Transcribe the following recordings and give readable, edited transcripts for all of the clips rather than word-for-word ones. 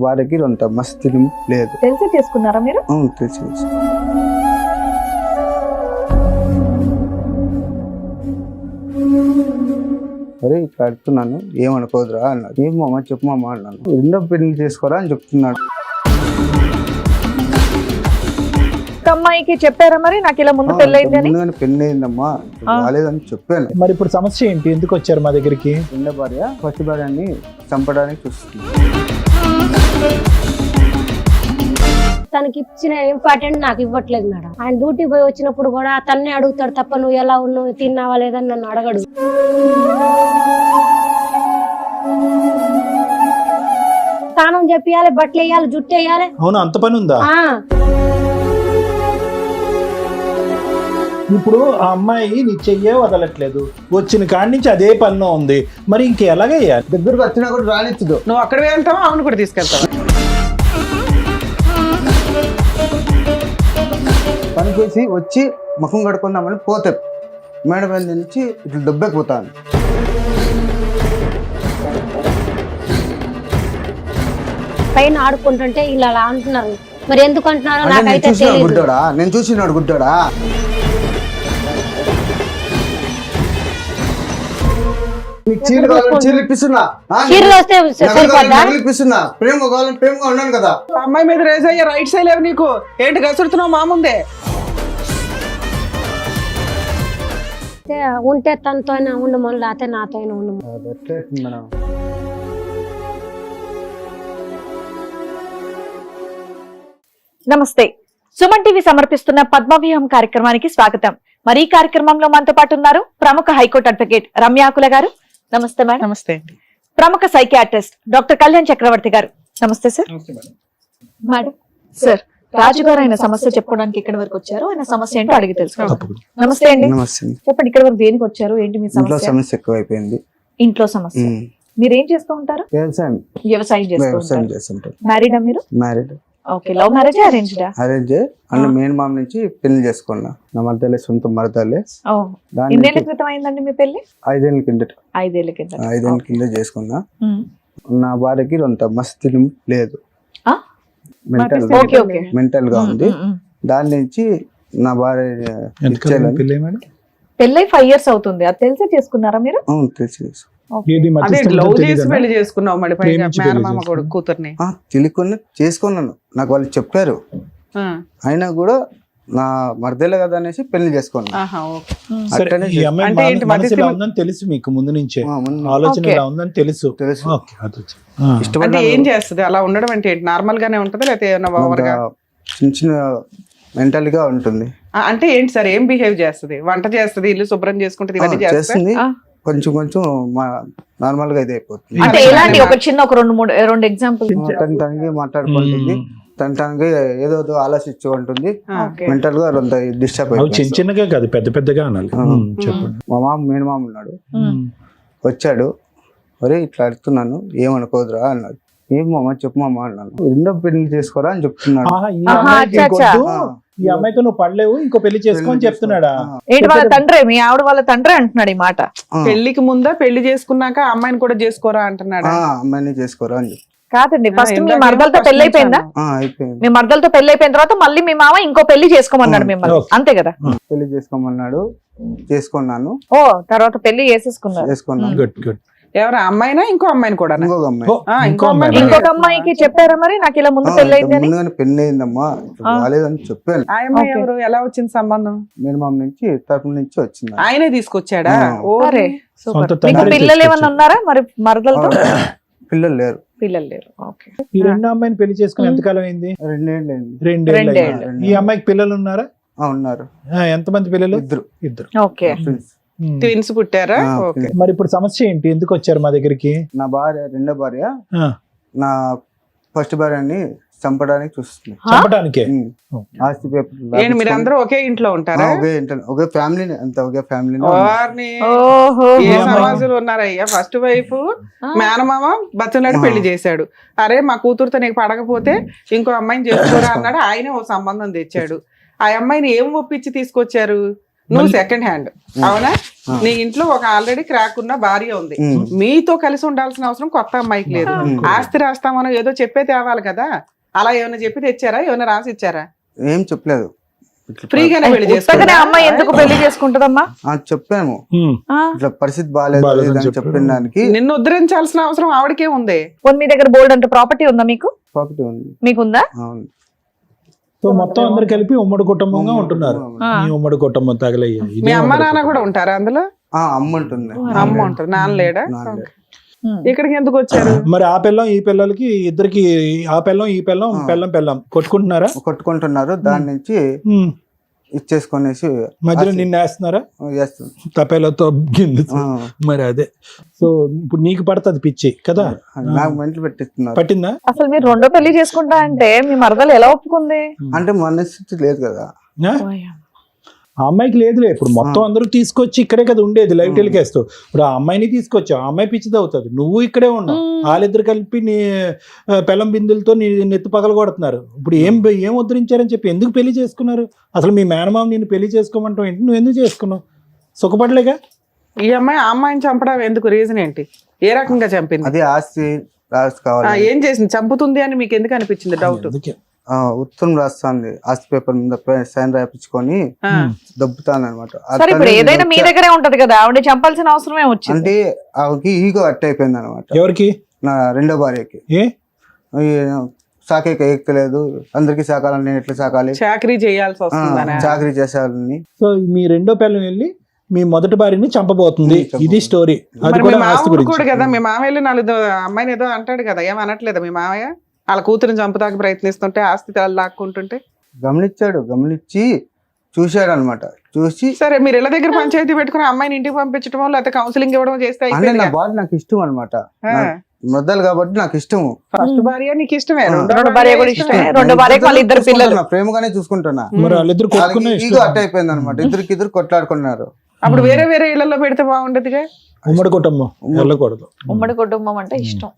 భార్యకి అంత మస్తు లేదు. తెలిసి చేసుకున్నారా మీరు? అవును, తెలిసి. అరే ఇట్లా అడుగుతున్నాను, ఏమనుకోదురా అన్నాడు. ఏం మామ చెప్పు మామ అన్నాను. రెండో పెళ్లి చేసుకోరా అని చెప్తున్నాడు. అమ్మాయికి చెప్పారా మరి నాకు ఇలా ముందు పెళ్ళైంది అని? పెళ్లి అయిందమ్మా, రాలేదని చెప్పాను. మరి ఇప్పుడు సమస్య ఏంటి, ఎందుకు వచ్చారు మా దగ్గరికి? రెండో భార్య ఫస్ట్ భార్యని చంపడానికి చూస్తుంది. తనకి ఇచ్చిన ఇంపార్టెంట్ నాకు ఇవ్వట్లేదు మేడం. ఆయన డ్యూటీ పోయి వచ్చినప్పుడు కూడా తన్నే అడుగుతాడు తప్ప నువ్వు ఎలా ఉన్నావు, తిన్నావా లేదని నన్ను అడగడు. స్నానం చెప్పియాలి, బట్టలు వేయాలి, జుట్టు వేయాలి. అవును, అంత పని ఉందా? ఇప్పుడు ఆ అమ్మాయి నీ చెయ్యే వదలట్లేదు, వచ్చిన కాడి నుంచి అదే పనిలో ఉంది, మరి ఇంకెలాగయ్యా? దగ్గరకు వచ్చినా కూడా రానిచ్చదు. నువ్వు అక్కడ వెళ్తావా, అవును కూడా తీసుకెళ్తావా? పని చేసి వచ్చి ముఖం కడుకుందామని పోతే మేడం మీద నుంచి ఇట్లా దెబ్బకిపోతాను. పైన ఆడుకుంటుంటే ఇలా అలా అంటున్నారు, మరి ఎందుకు అంటున్నారో నాకైతే తెలియదు. గుడ్డోడా, నేను చూసినాడు గుడ్డోడా. ఇప్పిస్తున్నా, ప్రేమగా కావాలని ప్రేమగా ఉన్నాను కదా. అమ్మాయి మీద రేజ్ అయ్యే రైట్స్ లేవు నీకు, ఏంటి గసురుతున్నావు మా ముందే? ఉంటే తనతో ఉండమని, లేకపోతే నాతో ఉండమని. మేడం నమస్తే, సుమన్ టీవీ సమర్పిస్తున్న పద్మవ్యూహం కార్యక్రమానికి స్వాగతం. మరి ఈ కార్యక్రమంలో మనతో పాటు ఉన్నారు ప్రముఖ హైకోర్టు అడ్వకేట్ రమ్యాకుల గారు. నమస్తే మేడం. నమస్తే అండి. ప్రముఖ సైకియాట్రిస్ట్ డాక్టర్ కళ్యాణ్ చక్రవర్తి గారు. నమస్తే సార్. మేడం సార్, రాజుగారు ఆయన సమస్య చెప్పుకోవడానికి ఇక్కడ వరకు వచ్చారు, ఆయన సమస్య ఏంటో అడిగి తెలుసుకోవాలి. నమస్తే అండి. నమస్తే. చెప్పండి, ఇక్కడ వరకు దేనికి వచ్చారు, ఏంటి మీ ఇంట్లో సమస్య? సమస్య ఎక్కువైపోయింది. ఇంట్లో సమస్య. మీరు ఏం చేస్తూ ఉంటారు? వ్యవసాయం చేస్తుంటారు. మ్యారీడా మీరు? మ్యారీడ్. ఓకే, లవ్ మ్యారేజ్ అరేంజ్డా? అరేంజ్. అన్న మెయిన్ మామ నుంచి పెళ్లి చేసుకున్నా. నా మరదలే, సొంత మరదలే. ఎన్నేళ్ల క్రితం అయిందండి మీ పెళ్లి? 5 ఏళ్ళ కిందట. 5 ఏళ్ల కింద. 5 ఏళ్ళ కింద చేసుకున్నా. నా భార్యకి అంత మస్తు లేదు, మెంటల్ గా ఉంది. దాని నుంచి నా భార్య పెళ్ళై 5 years అవుతుంది. అది తెలిసే చేసుకున్నారా మీరు? అవును, తెలిసి. అదే లవ్ చేసి పెళ్లి చేసుకున్నావు, మళ్ళీ మేనమామ కొడుకు కూతుర్ని తెలియకుండా చేసుకున్నాను. నాకు వాళ్ళు చెప్పారు, అయినా కూడా నా మరదలే కదా అనేసి పెళ్లి చేసుకున్నా. తెలుసు మీకు ముందు నుంచే ఆలోచన ఎలా ఉందని తెలుసు. అంటే ఏం చేస్తుంది అలా ఉండడం? అంటే నార్మల్ గానే ఉంటదా, లేకపోతే చిన్న చిన్న మెంటల్ గా ఉంటుంది. అంటే ఏంటి సార్, ఏం బిహేవ్ చేస్తుంది? వంట చేస్తుంది, ఇల్లు శుభ్రం చేసుకుంటుంది, ఇవన్నీ చేస్తుంది. కొంచెం కొంచెం నార్మల్ గా ఇది అయిపోతుంది. అంటే ఎలాంటి ఒక చిన్న ఒక 2 ఎగ్జాంపుల్? తనకి మాట్లాడుకుంటుంది, తనకి ఏదో ఆలోచించి ఉంటుంది, మెంటల్ గా డిస్టర్బ్ అయిపోతుంది. చిన్న చిన్నగా కాదు, పెద్ద పెద్దగా అనాలి. చెప్పండి. మా మామ మెయిన్ మామ ఉన్నాడు, వచ్చాడు. అరే ఇట్లా అడుగుతున్నాను, ఏమనుకోదురా అన్నాడు. ఏం మామ చెప్పు మామ అన్నాను. రెండో పెళ్లి చేసుకోరా అని చెప్తున్నాడు. ఈ అమ్మాయితో నువ్వు పడలేవు, ఇంకో పెళ్లి చేసుకొని చెప్తున్నాడా? ఏంటి వాళ్ళ తండ్రి, మీ ఆవిడ వాళ్ళ తండ్రి అంటున్నాడు ఈ మాట? పెళ్లికి ముందా, పెళ్లి చేసుకున్నాక అమ్మాయిని కూడా చేసుకోరా అంటున్నాడు. అమ్మాయిని చేసుకోరా అని చెప్పి. కాదండి, ఫస్ట్ మీ మరదలతో పెళ్లి అయిపోయిందా? మీ మరదలతో పెళ్లి అయిపోయిన తర్వాత మళ్ళీ మీ మామ ఇంకో పెళ్లి చేసుకోమన్నాడు మిమ్మల్ని, అంతే కదా? పెళ్లి చేసుకోమన్నాడు, చేసుకున్నాను. ఓ, తర్వాత పెళ్లి చేసుకున్నాను. Good good. ఎవరు అమ్మాయినా ఇంకో అమ్మాయిని కూడా? ఇంకొక అమ్మాయికి చెప్పారా మరి నాకు ఇలా ముందు పెళ్లి అయిందని? పెళ్లి అయిందమ్మా, రాలేదని చెప్పాను. ఆ అమ్మాయి ఎవరు, ఎలా వచ్చింది సంబంధం? మీరు మామ నుంచి తరపు నుంచి వచ్చింది. ఆయనే తీసుకొచ్చాడా? మీకు పిల్లలు ఏమన్నా ఉన్నారా మరి మరదలతో? పిల్లలు లేరు. పిల్లలు లేరు. ఓకే. ఈ రెండో అమ్మాయిని పెళ్లి చేసుకుని ఎంతకాలం అయింది? 2 ఏళ్ళు. ఈ అమ్మాయికి పిల్లలు ఉన్నారా? ఉన్నారు. ఎంతమంది పిల్లలు? ఇద్దరు. ఓకే. ట్విన్స్ పుట్టారా? మరి ఇప్పుడు సమస్య ఏంటి, ఎందుకు వచ్చారు మా దగ్గరికి? నా భార్య, రెండో భార్య నా ఫస్ట్ భార్యని చంపడానికి చూస్తుంది. చంపడానికే? ఆస్తి పేపర్. మీరు అందరూ ఒకే ఇంట్లో ఉంటారా? ఒకే ఫ్యామిలీ, అంత ఒకే ఫ్యామిలీ. ఏ సమాజంలో ఉన్నారయ్యా? ఫస్ట్ వైఫ్ మేనమామ బతులాడి పెళ్లి చేశాడు. అరే మా కూతురుతో నీకు పడకపోతే ఇంకో అమ్మాయిని చేసుకోరా అన్నాడు. ఆయనే ఓ సంబంధం తెచ్చాడు. ఆ అమ్మాయిని ఏం ఒప్పించి తీసుకొచ్చారు? నువ్వు సెకండ్ హ్యాండ్, అవునా? నీ ఇంట్లో ఒక ఆల్రెడీ క్రాక్ ఉన్న భార్య ఉంది, మీతో కలిసి ఉండాల్సిన అవసరం కొత్త అమ్మాయికి లేదు. ఆస్తి రాస్తామనో ఏదో చెప్పే తేవాలి కదా, అలా ఏమైనా చెప్పి తెచ్చారా, ఏమైనా రాసి ఇచ్చారా? ఏం చెప్పలేదు. ఫ్రీగానే పెళ్లి ఉత్తగానే చేసుకుంటారా? అమ్మాయి ఎందుకు పెళ్లి చేసుకుంటదమ్మా? చెప్పాము ఆ, ఇట్లా పరిస్థితి బాగాలేదు బాగాలేదని అని చెప్పారు. చెప్పిన దానికి నిన్ను ఉద్ధరించాల్సిన అవసరం ఆవిడకే ఉంది. పోనీ మీ దగ్గర బోల్డ్ అంటే ప్రాపర్టీ ఉందా మీకు? ప్రాపర్టీ ఉంది. మీకుందా? అవును. సో మొత్తం అందరు కలిపి ఉమ్మడి కుటుంబంగా ఉంటున్నారు. ఆ. ఈ ఉమ్మడి కుటుంబం తగలయ్యా. మీ అమ్మ నాన్న కూడా ఉంటారా అందులో? అమ్మ ఉంటుంది. అమ్మ ఉంటుంది, నాన్న లేడా? నాన్న. ఇక్కడికి ఎందుకు వచ్చారు? మరి ఆ పిల్లం ఈ పిల్లలకి ఇద్దరికి, ఆ పిల్లం ఈ పిల్లం పిల్లం కొట్టుకుంటున్నారా? కొట్టుకుంటున్నారు. దాని నుంచి ఉమ్. ఇచ్చేసుకొనేసి మధ్యలో నిన్ను వేస్తున్నారా చేస్తుంది. తపేలతో గిన్నె? మరి అదే. సో ఇప్పుడు నీకు పడుతుంది పిచ్చి కదా, నాకు మెంటలు పెట్టిస్తున్నారు. పట్టిందా? అసలు మీరు రెండో పెళ్లి చేసుకుంటా అంటే మీ మరదలు ఎలా ఒప్పుకుంది? అంటే మనస్థితి లేదు కదా. ఆ? ఆ అమ్మాయికి లేదులే. ఇప్పుడు మొత్తం అందరూ తీసుకొచ్చి ఇక్కడే కదా ఉండేది, లైవ్ టెలికాస్ట్. ఇప్పుడు ఆ అమ్మాయిని తీసుకొచ్చావు, ఆ అమ్మాయి పిచ్చిది అవుతుంది, నువ్వు ఇక్కడే ఉన్నావు. వాళ్ళిద్దరు కలిపి నీ పెళ్ళం బిందులతో నీ నెత్తి పగలు కొడుతున్నారు. ఇప్పుడు ఏం ఉద్ధరించారని చెప్పి ఎందుకు పెళ్లి చేసుకున్నారు? అసలు మీ మేనమామ నిన్ను పెళ్లి చేసుకోమంటావు ఏంటి? నువ్వు ఎందుకు చేసుకున్నావు? సుఖపడలేగా? ఈ అమ్మాయి ఆ అమ్మాయిని చంపడం ఎందుకు? రీజన్ ఏంటి? ఏ రకంగా చంపింది? అది ఆస్తి కావాలి. ఏం చేసింది? చంపుతుంది అని మీకు ఎందుకు అనిపించింది డౌట్? అందుకే ఉత్తరం రాస్తుంది, ఆస్తి పేపర్ మీద సైన్ రాయించుకొని దబ్బుతాను అనమాట. సరే ఇప్పుడు ఏదైనా మీ దగ్గరే ఉంటది కదా, ఆవిడ చంపాల్సిన అవసరమే వచ్చింది. అంటే ఆవిడకి ఈగో అట్ అయిపోయింది అనమాట. ఎవరికి? నా రెండో భార్యకి. ఏ సాకేక ఎక్కలేదు, అందరికి సాకాలని, నేను ఎట్లా సాకాలి, చాకరీ చేయాల్సి వస్తుందని. చాకరీ చేసేయాలని. సో మీ రెండో పిల్లం వెళ్ళి మీ మొదటి భార్యని చంపబోతుంది. ఇది స్టోరీ. అది మరి మీ కూడా ఆస్తి మామూలు గురించి. కూడా కదా, మీ మామయ్యలు నాలుగు అమ్మాయిని ఏదో అంటాడు కదా, ఏమనట్లేదా మీ మామయ్య? వాళ్ళ కూతురుని చంపుతాకి ప్రయత్నిస్తుంటే, ఆస్తి లాక్కుంటుంటే గమనించి చూశాడు అనమాట. చూసి సరే మీరు ఇళ్ళ దగ్గర పంచాయతీ పెట్టుకుని అమ్మాయిని ఇంటికి పంపించడం, లేకపోతే కౌన్సిలింగ్ ఇవ్వడం చేస్తే అంటే నా భార్య నాకు ఇష్టం అనమాట. ముద్దలు కాబట్టి నాకు ఇష్టము. ఫస్ట్ భార్య నీకు ఇష్టమే, రెండో భార్య కూడా ఇష్టమే. రెండో భార్యకి వాళ్ళ ఇద్దరు పిల్లలు. ప్రేమగానే చూసుకుంటున్నా. మరి వాళ్ళిద్దరు కొట్టుకునే ఈగో అట్ అయిపోయింది అనమాట. ఇద్దరు కొట్లాడుకున్నారు. అప్పుడు వేరే వేరే ఇళ్లలో పెడితే బాగుండదుగా. ఉమ్మడి కుటుంబం వెళ్ళకూడదు. ఉమ్మడి కుటుంబం అంటే ఇష్టం.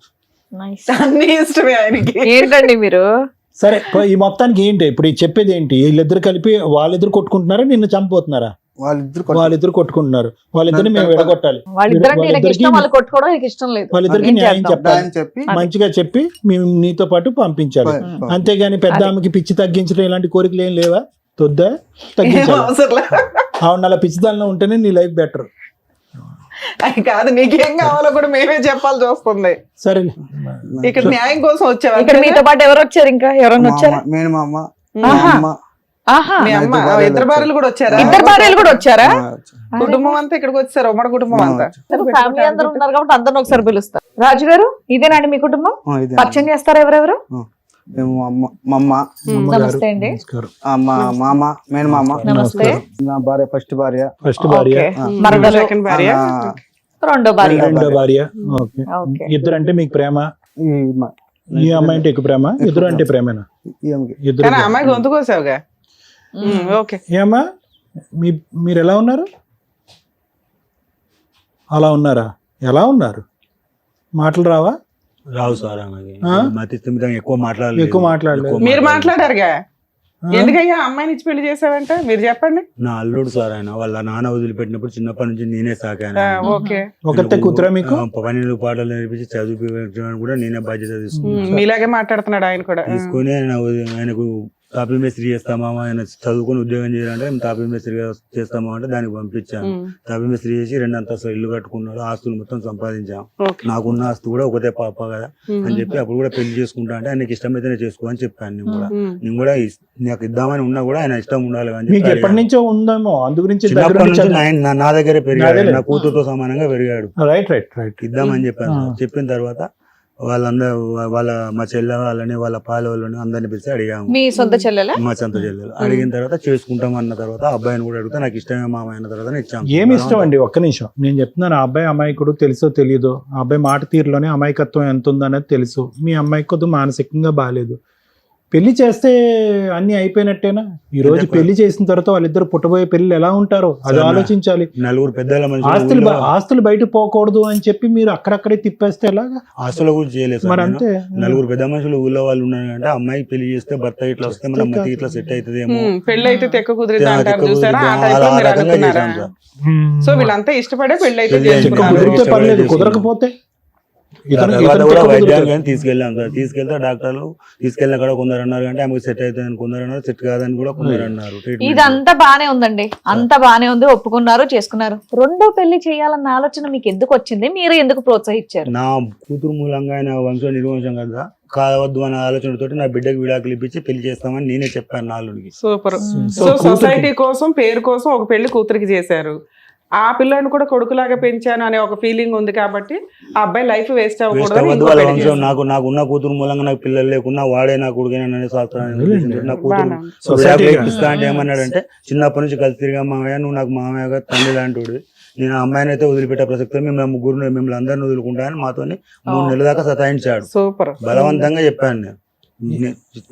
Nice. అన్ని ఇష్టమే ఆయనకి. ఏంటండి మీరు? సరే ఈ మొత్తానికి ఏంటి ఇప్పుడు చెప్పేది ఏంటి? వీళ్ళిద్దరు కలిపి వాళ్ళిద్దరు కొట్టుకుంటున్నారా, నిన్ను చంపబోతున్నారా? వాళ్ళిద్దరు కొట్టుకుంటున్నారు. వాళ్ళిద్దరిని మేము విడగొట్టాలి. వాళ్ళిద్దరికి ఇష్టం, వాళ్ళు కొట్టుకోవడం నీకు ఇష్టం లేదు. వాళ్ళిద్దరికి ఏం న్యాయం చేద్దాం? చెప్పాలి, చెప్పి మంచిగా చెప్పి మేము నీతో పాటు పంపించాలి. అంతేగాని పెద్ద ఆమెకి పిచ్చి తగ్గించడం ఇలాంటి కోరికలు ఏం లేవా? తొద్దా తగ్గించాలి. అవసరం ఆవిడ అలా పిచ్చిదాల్లో ఉంటేనే నీ లైఫ్ బెటర్. అది కాదు, నీకేం కావాలో కూడా మేమే చెప్పాల్సి వస్తుంది. సరే ఇక్కడ న్యాయం కోసం వచ్చావా? ఇక్కడ మీతో పాటు ఎవరు వచ్చారు? ఇంకా ఎవరన్నా వచ్చారా? నేను మా అమ్మ, ఆహా. అమ్మ, ఆహా, మీ అమ్మ, ఇద్దరు భార్యలు కూడా వచ్చారా? ఇద్దరు భార్యలు కూడా వచ్చారా? కుటుంబం అంతా ఇక్కడికి వచ్చారు, ఉమ్మడి కుటుంబం అంతా. ఫ్యామిలీ అందరూ ఉన్నారు కాబట్టి అందరిని ఒకసారి పిలుస్తారు. రాజు గారు, ఇదేనండి మీ కుటుంబం? ఇదే. పరిచయం చేస్తారా ఎవరెవరు? మేము మా అమ్మ, నమస్తే అండి. మా మామ, మేనమామ, నమస్తే. నా భార్య ఫస్ట్ భార్య, ఓకే. మరదలు, సెకండ్ భార్య, రెండో భార్య. రెండో భార్య. ఓకే. ఓకే. ఇద్దరు అంటే మీకు ప్రేమ? ఈ ఈ అమ్మాయి అంటే ఎక్కువ ప్రేమ? ఇద్దరు అంటే ప్రేమేనా? ఇద్దరు. కానీ అమ్మాయి గొంతు కోసావుగా. ఓకే. ఏమ్మా మీరు ఎలా ఉన్నారు? అలా ఉన్నారా? ఎలా ఉన్నారు? మాటలు రావా? రావు సార్ ఆమెకి. మతి స్థిమితం ఎక్కువ మాట్లాడలేదు. మీరు మాట్లాడారుగా, ఎందుకయ్యా అమ్మాయిని ఇచ్చి పెళ్లి చేసావంటే మీరు చెప్పండి. నా అల్లుడు సార్ ఆయన, వాళ్ళ నాన్న వదిలిపెట్టినప్పుడు చిన్నప్పటి నుంచి నేనే సాకాను. ఓకే. ఒకతే కూతురా మీకు? పన్నెండు పాటలు నేర్పించి చదివించడానికి కూడా నేనే బాధ్యత తీసుకున్నాను. మీలాగే మాట్లాడుతున్నాడు ఆయన కూడా. తీసుకొని ఆయనకు తాపీ మేస్త్రి చేస్తామా, ఆయన చదువుకొని ఉద్యోగం చేయాలంటే తాపీ మేస్త్రి చేస్తామా అంటే దానికి పంపించాను. తాపీ మేస్త్రి చేసి 2 అంతస్తులు ఇల్లు కట్టుకున్నాడు, ఆస్తులు మొత్తం సంపాదించాం. నాకున్న ఆస్తు కూడా ఒకటే పాప కదా అని చెప్పి అప్పుడు కూడా పెళ్లి చేసుకుంటా అంటే ఆయనకి ఇష్టమైతేనే చేసుకో అని చెప్పాను. నేను కూడా నాకు ఇద్దామని ఉన్నా కూడా ఆయన ఇష్టం ఉండాలి అని మీకు ఎప్పటి నుంచో ఉందేమో, అందు గురించి నా దగ్గరే పెరిగాడు, నా కూతురుతో సమానంగా పెరిగాడు. Right right right. ఇద్దామని చెప్పాను. చెప్పిన తర్వాత వాళ్ళందరూ మా చెల్లె వాళ్ళని, వాళ్ళ పాల వాళ్ళని అందరిని పిలిచి అడిగాము. మీ సొంత చెల్లెలా? మా సొంత చెల్లెలు. అడిగిన తర్వాత చేసుకుంటాం అన్న తర్వాత అబ్బాయిని కూడా అడిగితే నాకు ఇష్టమే మామ అయిన తర్వాత ఇచ్చాము. ఏమి ఇష్టం అండి? ఒక్క నిమిషం నేను చెప్తున్నాను. ఆ అబ్బాయి అమాయకుడు తెలుసో తెలియదు, ఆ అబ్బాయి మాట తీరులోనే అమాయకత్వం ఎంత ఉందనేది తెలుసు. మీ అమ్మాయికి కొద్దిగా మానసికంగా బాగాలేదు. పెళ్లి చేస్తే అన్ని అయిపోయినట్టేనా? ఈ రోజు పెళ్లి చేసిన తర్వాత వాళ్ళిద్దరు పుట్టబోయే పెళ్లి ఎలా ఉంటారో అది ఆలోచించాలి. నలుగురు పెద్దల ఆస్తులు బయట పోకూడదు అని చెప్పి మీరు అక్కడక్కడే తిప్పేస్తే ఎలాగా? ఆస్తుల గురించి చేయలేదు మరి సార్. అంతే. నలుగురు పెద్ద మనుషులు ఊళ్ళో వాళ్ళు ఉన్నారంటే అమ్మాయికి పెళ్లి చేస్తే భర్త ఇట్లా వస్తే మన అమ్మకి ఇట్లా సెట్ అవుతుందేమో, పెళ్లి అయితే తెక్క కుదిరిద్ది అంటారు తెక్క చూసారా, ఆ కుదిరిద్ది, టైప్ లో ఆ మీరు రకంగా అనుకున్నారా? చేశాం సార్. సో వీళ్ళంతా ఇష్టపడే పెళ్లి అయితే పెళ్లి అయితే చేసుకున్నారు. కుదిరితే పర్లేదు, కుదరకపోతే తర్వాత కూడా వైద్యానికి తీసుకెళ్ళాం సార్. తీసుకెళ్తే డాక్టర్లు తీసుకెళ్ళిన కూడా కొందరు అన్నారు అంటే ఆమెకు సెట్ అవుతుందని, కొందరు అన్నారు సెట్ కాదని కూడా కొందరు అన్నారు. ఇదంతా బానే ఉందండి, అంతా బానే ఉంది, ఒప్పుకున్నారు, చేసుకున్నారు. రెండో పెళ్లి చేయాలన్న ఆలోచన మీకు ఎందుకు వచ్చింది? మీరు ఎందుకు ప్రోత్సహించారు? నా కూతురు మూలంగా ఆయన వంశం నిర్వంశం కదా కావద్దు అనే ఆలోచనతోటి నా బిడ్డకు విడాకులు ఇప్పించి పెళ్లి చేస్తామని నేనే చెప్పాను నాలుగుకి. సూపర్. సో సొసైటీ కోసం, పేరు కోసం ఒక పెళ్లి కూతురికి చేశారు. ఆ పిల్లని కూడా కొడుకులాగా పెంచాను అనే ఒక ఫీలింగ్ ఉంది కాబట్టి ఆ అబ్బాయి లైఫ్ వేస్ట్ అవ్వకూడదు. వాళ్ళ వంశం నాకు ఉన్న కూతురు మూలంగా నాకు పిల్లలు లేకున్నా వాడే నా కొడుకునే శాస్త్రాన్ని నా కూతురు విడాకులు ఇప్పిస్తా అంటే ఏమన్నాడంటే, చిన్నప్పటి నుంచి కలిసి తిరిగా మామయ్య, నువ్వు నాకు మామయ్యగా తండ్రి లాంటి, నేను ఆ అమ్మాయిని అయితే వదిలిపెట్టే ప్రసక్తి, మిమ్మల్ని ముగ్గురు మిమ్మల్ని అందరిని వదులుకుంటానని మాతోని 3 నెలల దాకా సతాయించాడు. సూపర్. బలవంతంగా చెప్పాను నేను.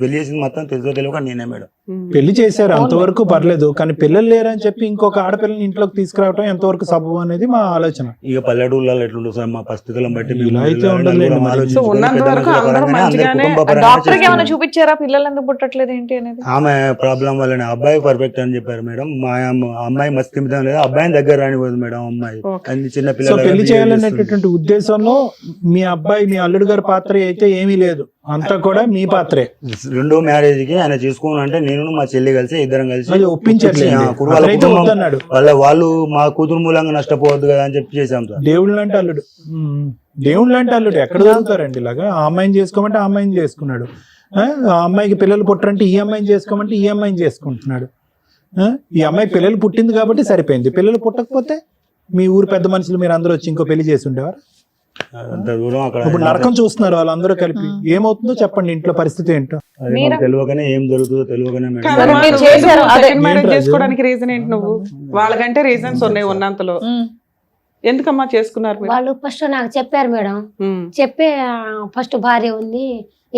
పెళ్లి చేసింది మొత్తం తెలుసో తెలియక నేనే మేడం. పెళ్లి చేశారు, అంతవరకు పర్లేదు. కానీ పిల్లలు లేరని చెప్పి ఇంకొక ఆడపిల్లని ఇంట్లోకి తీసుకురావడం ఎంతవరకు సబబు అనేది మా ఆలోచన. ఇక పల్లెటూళ్ళలో ఎట్లుంటుంది సార్, మా పరిస్థితులను బట్టి ఇలా అయితే ఉండలేదు మరి. సో ఉన్నంత వరకు అందరూ మంచిగానే. డాక్టర్ కి ఏమైనా చూపించారా పిల్లలు ఎందుకు పుట్టట్లేదు ఏంటి అనేది? ఆమె ప్రాబ్లం వల్లనే అబ్బాయి పర్ఫెక్ట్ అని చెప్పారు మేడం. మా అమ్మాయి మస్తు తింటాం లేదు, అబ్బాయిని దగ్గర రానిపోదు మేడం. అమ్మాయి అన్ని చిన్న సో పిల్లలు పెళ్లి చేయాలనేటటువంటి ఉద్దేశంలో మీ అబ్బాయి, మీ అల్లుడు గారి పాత్ర అయితే ఏమీ లేదు, అంతా కూడా మీ పాత్రే. రెండో మ్యారేజ్ కి ఆయన చేసుకోను అంటే నేను మా చెల్లి కలిసి ఇద్దరం కలిసి అది ఒప్పించారు. వాళ్ళ కుటుంబం వాళ్ళు మా కూతురు మూలంగా నష్టపోవద్దు కదా అని చెప్పి చేశాం సార్. దేవుళ్ళు అంటే అల్లుడు, దేవుళ్ళు అంటే అల్లుడు ఎక్కడ దొరుకుతారండి ఇలాగా? ఆ అమ్మాయిని చేసుకోమంటే ఆ అమ్మాయిని చేసుకున్నాడు, ఆ అమ్మాయికి పిల్లలు పుట్టరంటే ఈ అమ్మాయిని చేసుకోమంటే ఈ అమ్మాయిని చేసుకుంటున్నాడు. ఈ అమ్మాయి పిల్లలు పుట్టింది కాబట్టి సరిపోయింది. పిల్లలు పుట్టకపోతే మీ ఊరు పెద్ద మనుషులు మీరు అందరూ వచ్చి ఇంకో పెళ్లి చేసి ఉండేవారు. అంత దూరం అక్కడ ఇప్పుడు నరకం చూస్తున్నారు వాళ్ళందరూ కలిపి. ఏమవుతుందో చెప్పండి, ఇంట్లో పరిస్థితి ఏంటో. అది మాకు తెలియకనే ఏం జరుగుతుందో తెలియకనే మేడం. మరి మీరు చేశారు, అదే మ్యారేజ్ చేసుకోవడానికి రీజన్ ఏంటి? నువ్వు వాళ్ళకంటే రీజన్స్ ఉన్నాయి ఉన్నంతలో. ఎందుకమ్మా చేసుకున్నారు మీరు? వాళ్ళు ఫస్ట్ నాకు చెప్పారు మేడం. చెప్పే ఫస్ట్ భార్య ఉంది,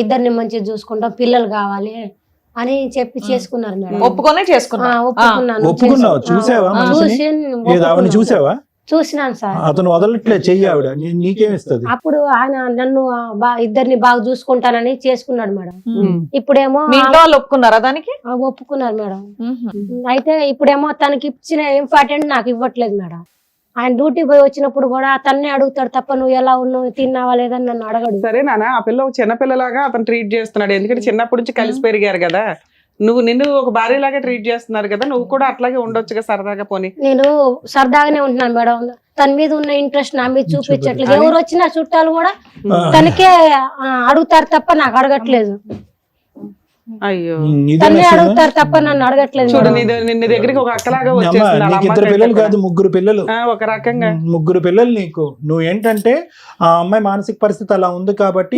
ఇద్దరిని మంచిగా చూసుకుంటాం, పిల్లలు కావాలి అని చెప్పి చేసుకున్నారు మేడం. ఒప్పుకొనే చేసుకున్నా. ఒప్పుకున్నావు? చూసావా మనిషిని? చూసావా? చూసినాను సార్. అతను వదలట్లే చెయ్యి ఆవిడ, నీకేమిస్తుంది? అప్పుడు ఆయన నన్ను ఇద్దరిని బాగా చూసుకుంటానని చేసుకున్నాడు మేడం. ఇప్పుడేమో మీ ఇంట్లో వాళ్ళు ఒప్పుకున్నారా దానికి? ఒప్పుకున్నారు మేడం. అయితే ఇప్పుడేమో తనకి ఇచ్చిన ఇంపార్టెంట్ నాకు ఇవ్వట్లేదు మేడం. ఆయన డ్యూటీ పోయి వచ్చినప్పుడు కూడా అతన్నే అడుగుతాడు తప్ప నువ్వు ఎలా ఉన్నావు, తిన్నావా లేదని నన్ను అడగడు. సరే నాన్న, ఆ పిల్ల చిన్నపిల్లలాగా అతను ట్రీట్ చేస్తున్నాడు. ఎందుకంటే చిన్నప్పటి నుంచి కలిసి పెరిగారు కదా. నిన్ను ఒక భార్యలాగా ట్రీట్ చేస్తున్నారు కదా, నువ్వు కూడా అట్లాగే ఉండొచ్చుగా సరదాగా. పోనీ నేను సరదాగానే ఉంటున్నాను మేడం. తన మీద ఉన్న ఇంట్రెస్ట్ నా మీద చూపించట్లేదు. ఎవరు వచ్చినా చుట్టాలు కూడా తనకే అడుగుతారు తప్ప నాకు అడగట్లేదు. అయ్యో, తన్నే అడుగుతారు తప్ప నన్ను అడగట్లేదు. చూడు, నిన్న దగ్గరికి ఒక అక్కలాగా వచ్చేసింది. 2 పిల్లలు కాదు, 3 పిల్లలు. ఒక రకంగా 3 పిల్లలు నీకు. నువ్వు ఏంటంటే ఆ అమ్మాయి మానసిక పరిస్థితి అలా ఉంది కాబట్టి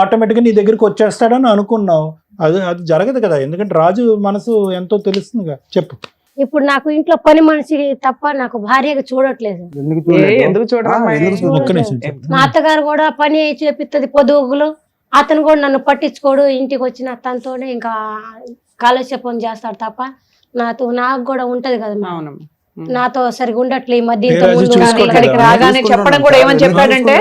ఆటోమేటిక్ గా నీ దగ్గరికి వచ్చేస్తాడని అనుకున్నావు. అది జరగదు కదా, ఎందుకంటే రాజు మనసు ఎంతో తెలుస్తుందిగా. చెప్పు. ఇప్పుడు నాకు ఇంట్లో పని మనిషి తప్ప నాకు భార్యగా చూడట్లేదు. ఎందుకు చూడరా? మా అత్తగారు కూడా పని చేపిస్తుంది పొదుగులు. అతను కూడా నన్ను పట్టించుకోడు. ఇంటికి వచ్చిన తనతోనే ఇంకా కాలక్షేపం చేస్తాడు తప్ప నాకు కూడా ఉంటది కదా, నాతో సరిగా ఉండట్లే ఈ మధ్య. ఇక్కడికి రాగానే చెప్పడం కూడా ఏమని చెప్పాడంటే,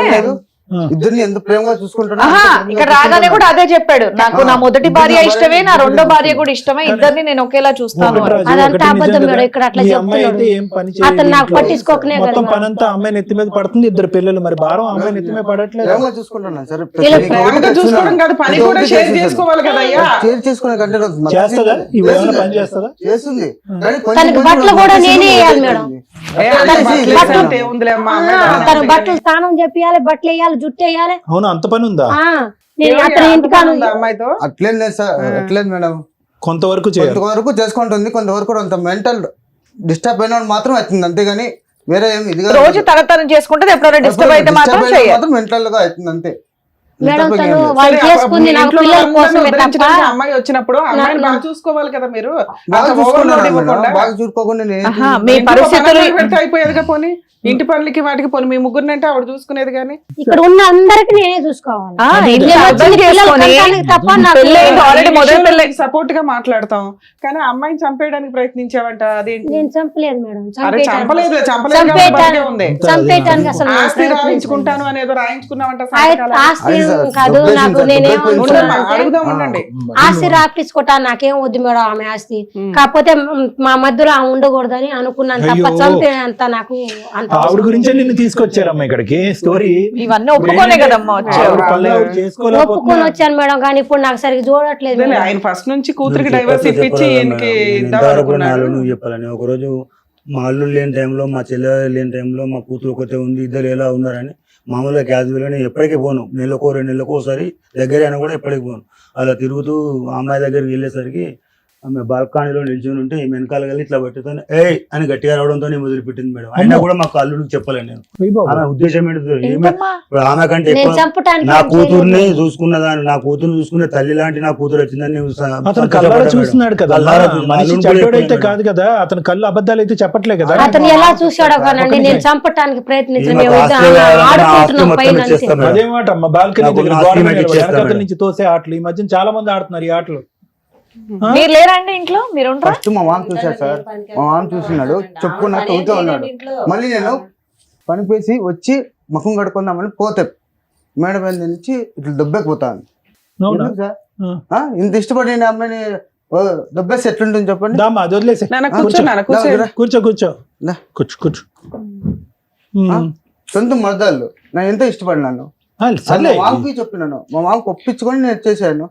ఇద్దరిని ఎంత ప్రేమగా చూసుకుంటున్నా. ఇక్కడ రాగానే కూడా అదే చెప్పాడు, నాకు నా మొదటి భార్య ఇష్టమే, నా రెండో భార్య కూడా ఇష్టమే, ఇద్దరిని నేను ఒకేలా చూస్తాను. అదంతా అబద్ధం మేడం. ఇక్కడ అట్లా చెప్తున్నాడు. అతను నాకు పట్టించుకోకనే మొత్తం పనంతా అమ్మాయి నెత్తి మీద పడుతుంది. 2 పిల్లలు, మరి భారం అమ్మాయి నెత్తి మీద పడట్లేదు. ప్రేమగా చూసుకుంటున్నాను సార్. చూసుకోవడం కాదు, పని కూడా షేర్ చేసుకోవాలి కదా. షేర్ చేసుకునే కంటే చేస్తుందా? ఇవేమైనా పని చేస్తుందా? చేస్తుంది. తనకి బట్టలు కూడా నేనే వేయాలి మేడం. తన బట్టలు స్నానం చెప్పియాలి, బట్టలు వేయాలి, జుట్టు వేయాలి. అవును, అంత పని ఉందా? అమ్మాయితో అట్లేదు లేదు సార్, అట్లేదు మేడం. కొంతవరకు చేసుకుంటుంది, కొంతవరకు అంత మెంటల్ డిస్టర్బ్ అయిన మాత్రం అవుతుంది, అంతేగాని వేరే ఏమి ఇది కాదు. రోజు తన చేసుకుంటే ఎప్పుడైనా డిస్టర్బ్ అయితే మాత్రం మెంటల్ గా అవుతుంది అంతే. మేడం తను వాళ్ళు చేసుకుంది నా పిల్లల కోసమే తప్ప. అమ్మాయి వచ్చినప్పుడు అమ్మాయిని బాగా చూసుకోవాలి కదా మీరు. బాగా చూసుకోకుండా మీ పరిస్థితులు అయిపోయేదిగా. పోనీ ఇంటి పనులకి వాటికి పోనీ మీ ముగ్గురిని అంటే ఆవిడ చూసుకునేది కానీ ఇక్కడ ఉన్న అందరికి నేనే చూసుకోవాలి. ఇంట్లో నేను అర్థం వచ్చిన పిల్లలు చేసుకొని కనడానికి తప్ప నాకు పెళ్ళైంది already మొదటి పెళ్ళై సపోర్ట్ గా మాట్లాడతాం కానీ ఆ అమ్మాయిని చంపేయడానికి ప్రయత్నించావంట అదేంటి? నేను చంపలేదు మేడం. అరే చంపలేదు చంపలేదు చంపేయటానికి- కాబట్టి ఉంది. చంపేయటానికి అసలు నేను ఆస్తి ప్రయత్నించలేదు. రాయించుకుంటాను అనేదో రాయించుకున్నావంట ఆస్తి అది సార్, కాదు డబ్బేసింది నాకు సార్, నేనేమనుకున్నానంటే అడుగుదాం ఉండండి. ఆస్తి రాపించుకుంటా నాకేం వద్దు మేడం ఆమె ఆస్తి. కాకపోతే మా మధ్యలో ఆమె ఉండకూడదని అనుకున్నాను తప్ప అయ్యో. చంపేంత నాకు అంత ఆవిడ గురించే నిన్ను తీసుకొచ్చారమ్మా ఇక్కడికి స్టోరీ. ఇవన్నీ ఒప్పుకోనే కదమ్మా వచ్చావు. ఆవిడ పనులు ఆవిడ ఒప్పుకొని చేసుకోలేకపోతున్నా. వచ్చాను మేడం కానీ ఇప్పుడు నాకు సరిగ్గా చూడట్లేదు అదేలే, మేడం. ఆయన ఫస్ట్ నుంచి కూతురికి డైవర్స్ ఇప్పించి ఈయనకి ఇద్దాం అనుకున్నాడు. నువ్వు చెప్పాలని ఒకరోజు మా అల్లుడు లేని టైంలో మా చెల్లె లేని టైంలో మా కూతురు ఒకతే ఉంది, ఇద్దరు ఎలా ఉన్నారని మామూలుగా క్యాజువల్గానే ఎప్పటికీ పోను, నెలకో 2 నెలలకు ఒకసారి దగ్గర అయినా కూడా ఎప్పటికి పోను. అలా తిరుగుతూ ఆ అమ్మాయి దగ్గరికి వెళ్ళేసరికి ఆమె బాల్కనీలో నిల్చొని ఉంటే ఈ వెనకాల వెళ్ళి ఇట్లా పట్టుకొని ఏయ్ అని గట్టిగా రావడంతో మొదలుపెట్టింది మేడం. అయినా కూడా మాకు అల్లుడికి చెప్పలేను నేను. అయ్య బాబోయ్. ఆమె ఉద్దేశం ఏంటో ఏమే ఏంటమ్మా? ఇప్పుడు ఆమె కంటే నేను ఎక్కువ చంపటానికి నా ఏం కూతుర్ని చేయలేదు. చూసుకున్నదాన్ని, నా కూతుర్ని చూసుకునే తల్లి లాంటి నా కూతురు వచ్చిందని నువ్వు అతను కళ్ళారా చూస్తున్నాడు కదా, కళ్ళారా చూస్తున్నాడు. మనిషి అల్లుడు కూడా చెడ్డోడైతే చెప్పాడు కాదు కదా, అతను కళ్ళు అబద్ధాలు అయితే చెప్పట్లే కదా. అతను ఎలా చూశాడో కానండి నేను చంపటానికి ప్రయత్నించాను. మేము ఇద్దరం ఆడుకుంటున్నాం పైన అంతే. అదే మాట అమ్మ, బాల్కనీ నాకు దగ్గర ఆస్తి గోడ మీద మీద నిలబడి ఇచ్చేస్తా వెనకాతల నుంచి తోసే ఆటలు ఈ మధ్యన చాలా మంది ఆడుతున్నారు ఈ ఆటలు. మీరు లేరండి ఇంట్లో? మీరు ఉండరా? ఫస్ట్ మా మామ చూశాడు సార్, మా మామ చూస్తున్నాడు, చెప్పుకున్నా తవ్వుతూ ఉన్నాడు. మళ్ళీ నేను పనిపేసి వచ్చి ముఖం కడుకుందామని పోతే మేడం మీద నుంచి ఇట్లా దెబ్బకపోతాను. అవునా? ఎందుకు సార్ ఇంత ఇష్టపడి అమ్మాయిని దెబ్బేసి ఎట్లుంటుంది చెప్పండి. దామా అది వదిలేసి నాన్న కూర్చో, నాన్న కూర్చో. కూర్చో కూర్చో దా. కూర్చో కూర్చో. సొంత మరదాళ్ళు నేను ఎంతో ఇష్టపడినాను. సర్లే మా మామకి చెప్పినాను, మా మామకి ఒప్పించుకొని నేను ఇచ్చేసాను.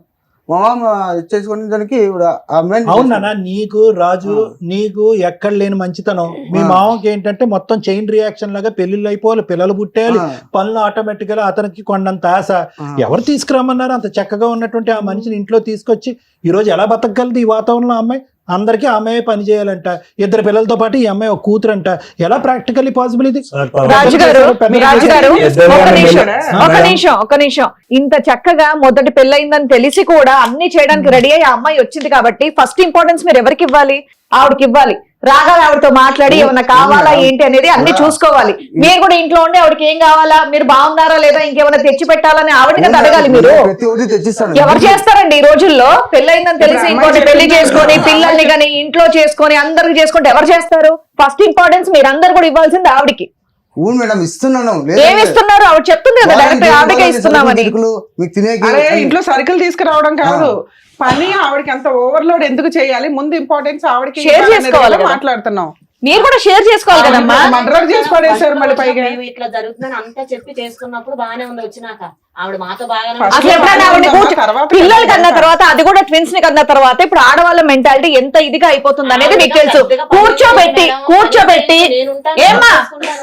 మా మామ ఇచ్చేసుకునే దానికి ఇప్పుడు ఆ అమ్మాయిని అవునా, నీకు రాజు నీకు ఎక్కడ లేని మంచితనం. మీ మామకి ఏంటంటే మొత్తం చైన్ రియాక్షన్ లాగా పెళ్లిళ్ళు అయిపోవాలి, పిల్లలు పుట్టేయాలి, పనులు ఆటోమేటిక్ గా అతనికి కొండంత ఆశ. ఎవరు తీసుకురామన్నారు అంత చక్కగా ఉన్నటువంటి ఆ మనిషిని ఇంట్లో తీసుకొచ్చి ఈ రోజు ఎలా బతకగలదు ఈ వాతావరణంలో? అమ్మాయి అందరికీ ఆమె పని చేయాలంట, 2 పిల్లలతో పాటు ఈ అమ్మాయి ఒక కూతురంట. ఎలా ప్రాక్టికల్లీ పాసిబుల్ ఇది? రాజుగారు, రాజుగారు, పెద్ద ఒక నిమిషం. ఇంత చక్కగా మొదటి పెళ్ళయిందని తెలిసి కూడా అన్ని చేయడానికి రెడీ అయ్యి ఆ అమ్మాయి వచ్చింది కాబట్టి ఫస్ట్ ఇంపార్టెన్స్ మీరు ఎవరికి ఇవ్వాలి? ఆవిడకి ఇవ్వాలి. రాగాలి ఆవిడతో మాట్లాడి ఏమన్నా కావాలా ఏంటి అనేది అన్ని చూసుకోవాలి. మీరు కూడా ఇంట్లో ఉండి ఆవిడకి ఏం కావాలా, మీరు బాగున్నారా లేదా, ఇంకేమైనా తెచ్చి పెట్టాలని ఆవిడని కదా అడగాలి. మీరు ప్రతి ఒక్కటి తెచ్చిస్తాను. ఎవరు చేస్తారండి ఈ రోజుల్లో? పెళ్ళయిందని తెలిసి ఇంకోటి పెళ్లి చేసుకొని పిల్లల్ని కానీ ఇంట్లో చేసుకొని అందరికి చేసుకుంటే ఎవరు చేస్తారు? ఫస్ట్ ఇంపార్టెన్స్ మీరు అందరు కూడా ఇవ్వాల్సింది ఆవిడకి. అవును మేడం ఇస్తున్నాను. ఏమి ఇస్తున్నారు? ఆవిడ చెప్తుంది కదా డైరెక్ట్ ఆవిడకే ఇస్తున్నామని. మీకు తినేకి అరే ఇంట్లో సరుకులు తీసుకురావడం కాదు పని. ఆవిడకి అంత ఓవర్లోడ్ ఎందుకు చేయాలి? ముందు ఇంపార్టెన్స్ ఆవిడకి షేర్ ఇవ్వాలనేది చేసుకోవాలి కదా కదా. మాట్లాడుతున్నాం. మీరు కూడా షేర్ చేసుకోవాలి కదమ్మా. మర్డర్ చేసి పడేశారు మళ్ళీ పైగా. మేము ఇట్లా జరుగుతుందని అంతా చెప్పి చేసుకున్నప్పుడు బాగానే ఉంది. వచ్చినాక ఆవిడ మాతో బాగానే First అసలు ఎప్పుడైనా ఆవిడని కూర్చో తర్వాత పిల్లలు కన్న తర్వాత అది కూడా ట్విన్స్ ని కన్న తర్వాత ఇప్పుడు ఆడవాళ్ళ మెంటాలిటీ ఎంత ఇదిగా అయిపోతుంది అనేది మీకు తెలుసు. కూర్చోబెట్టి ఏమ్మా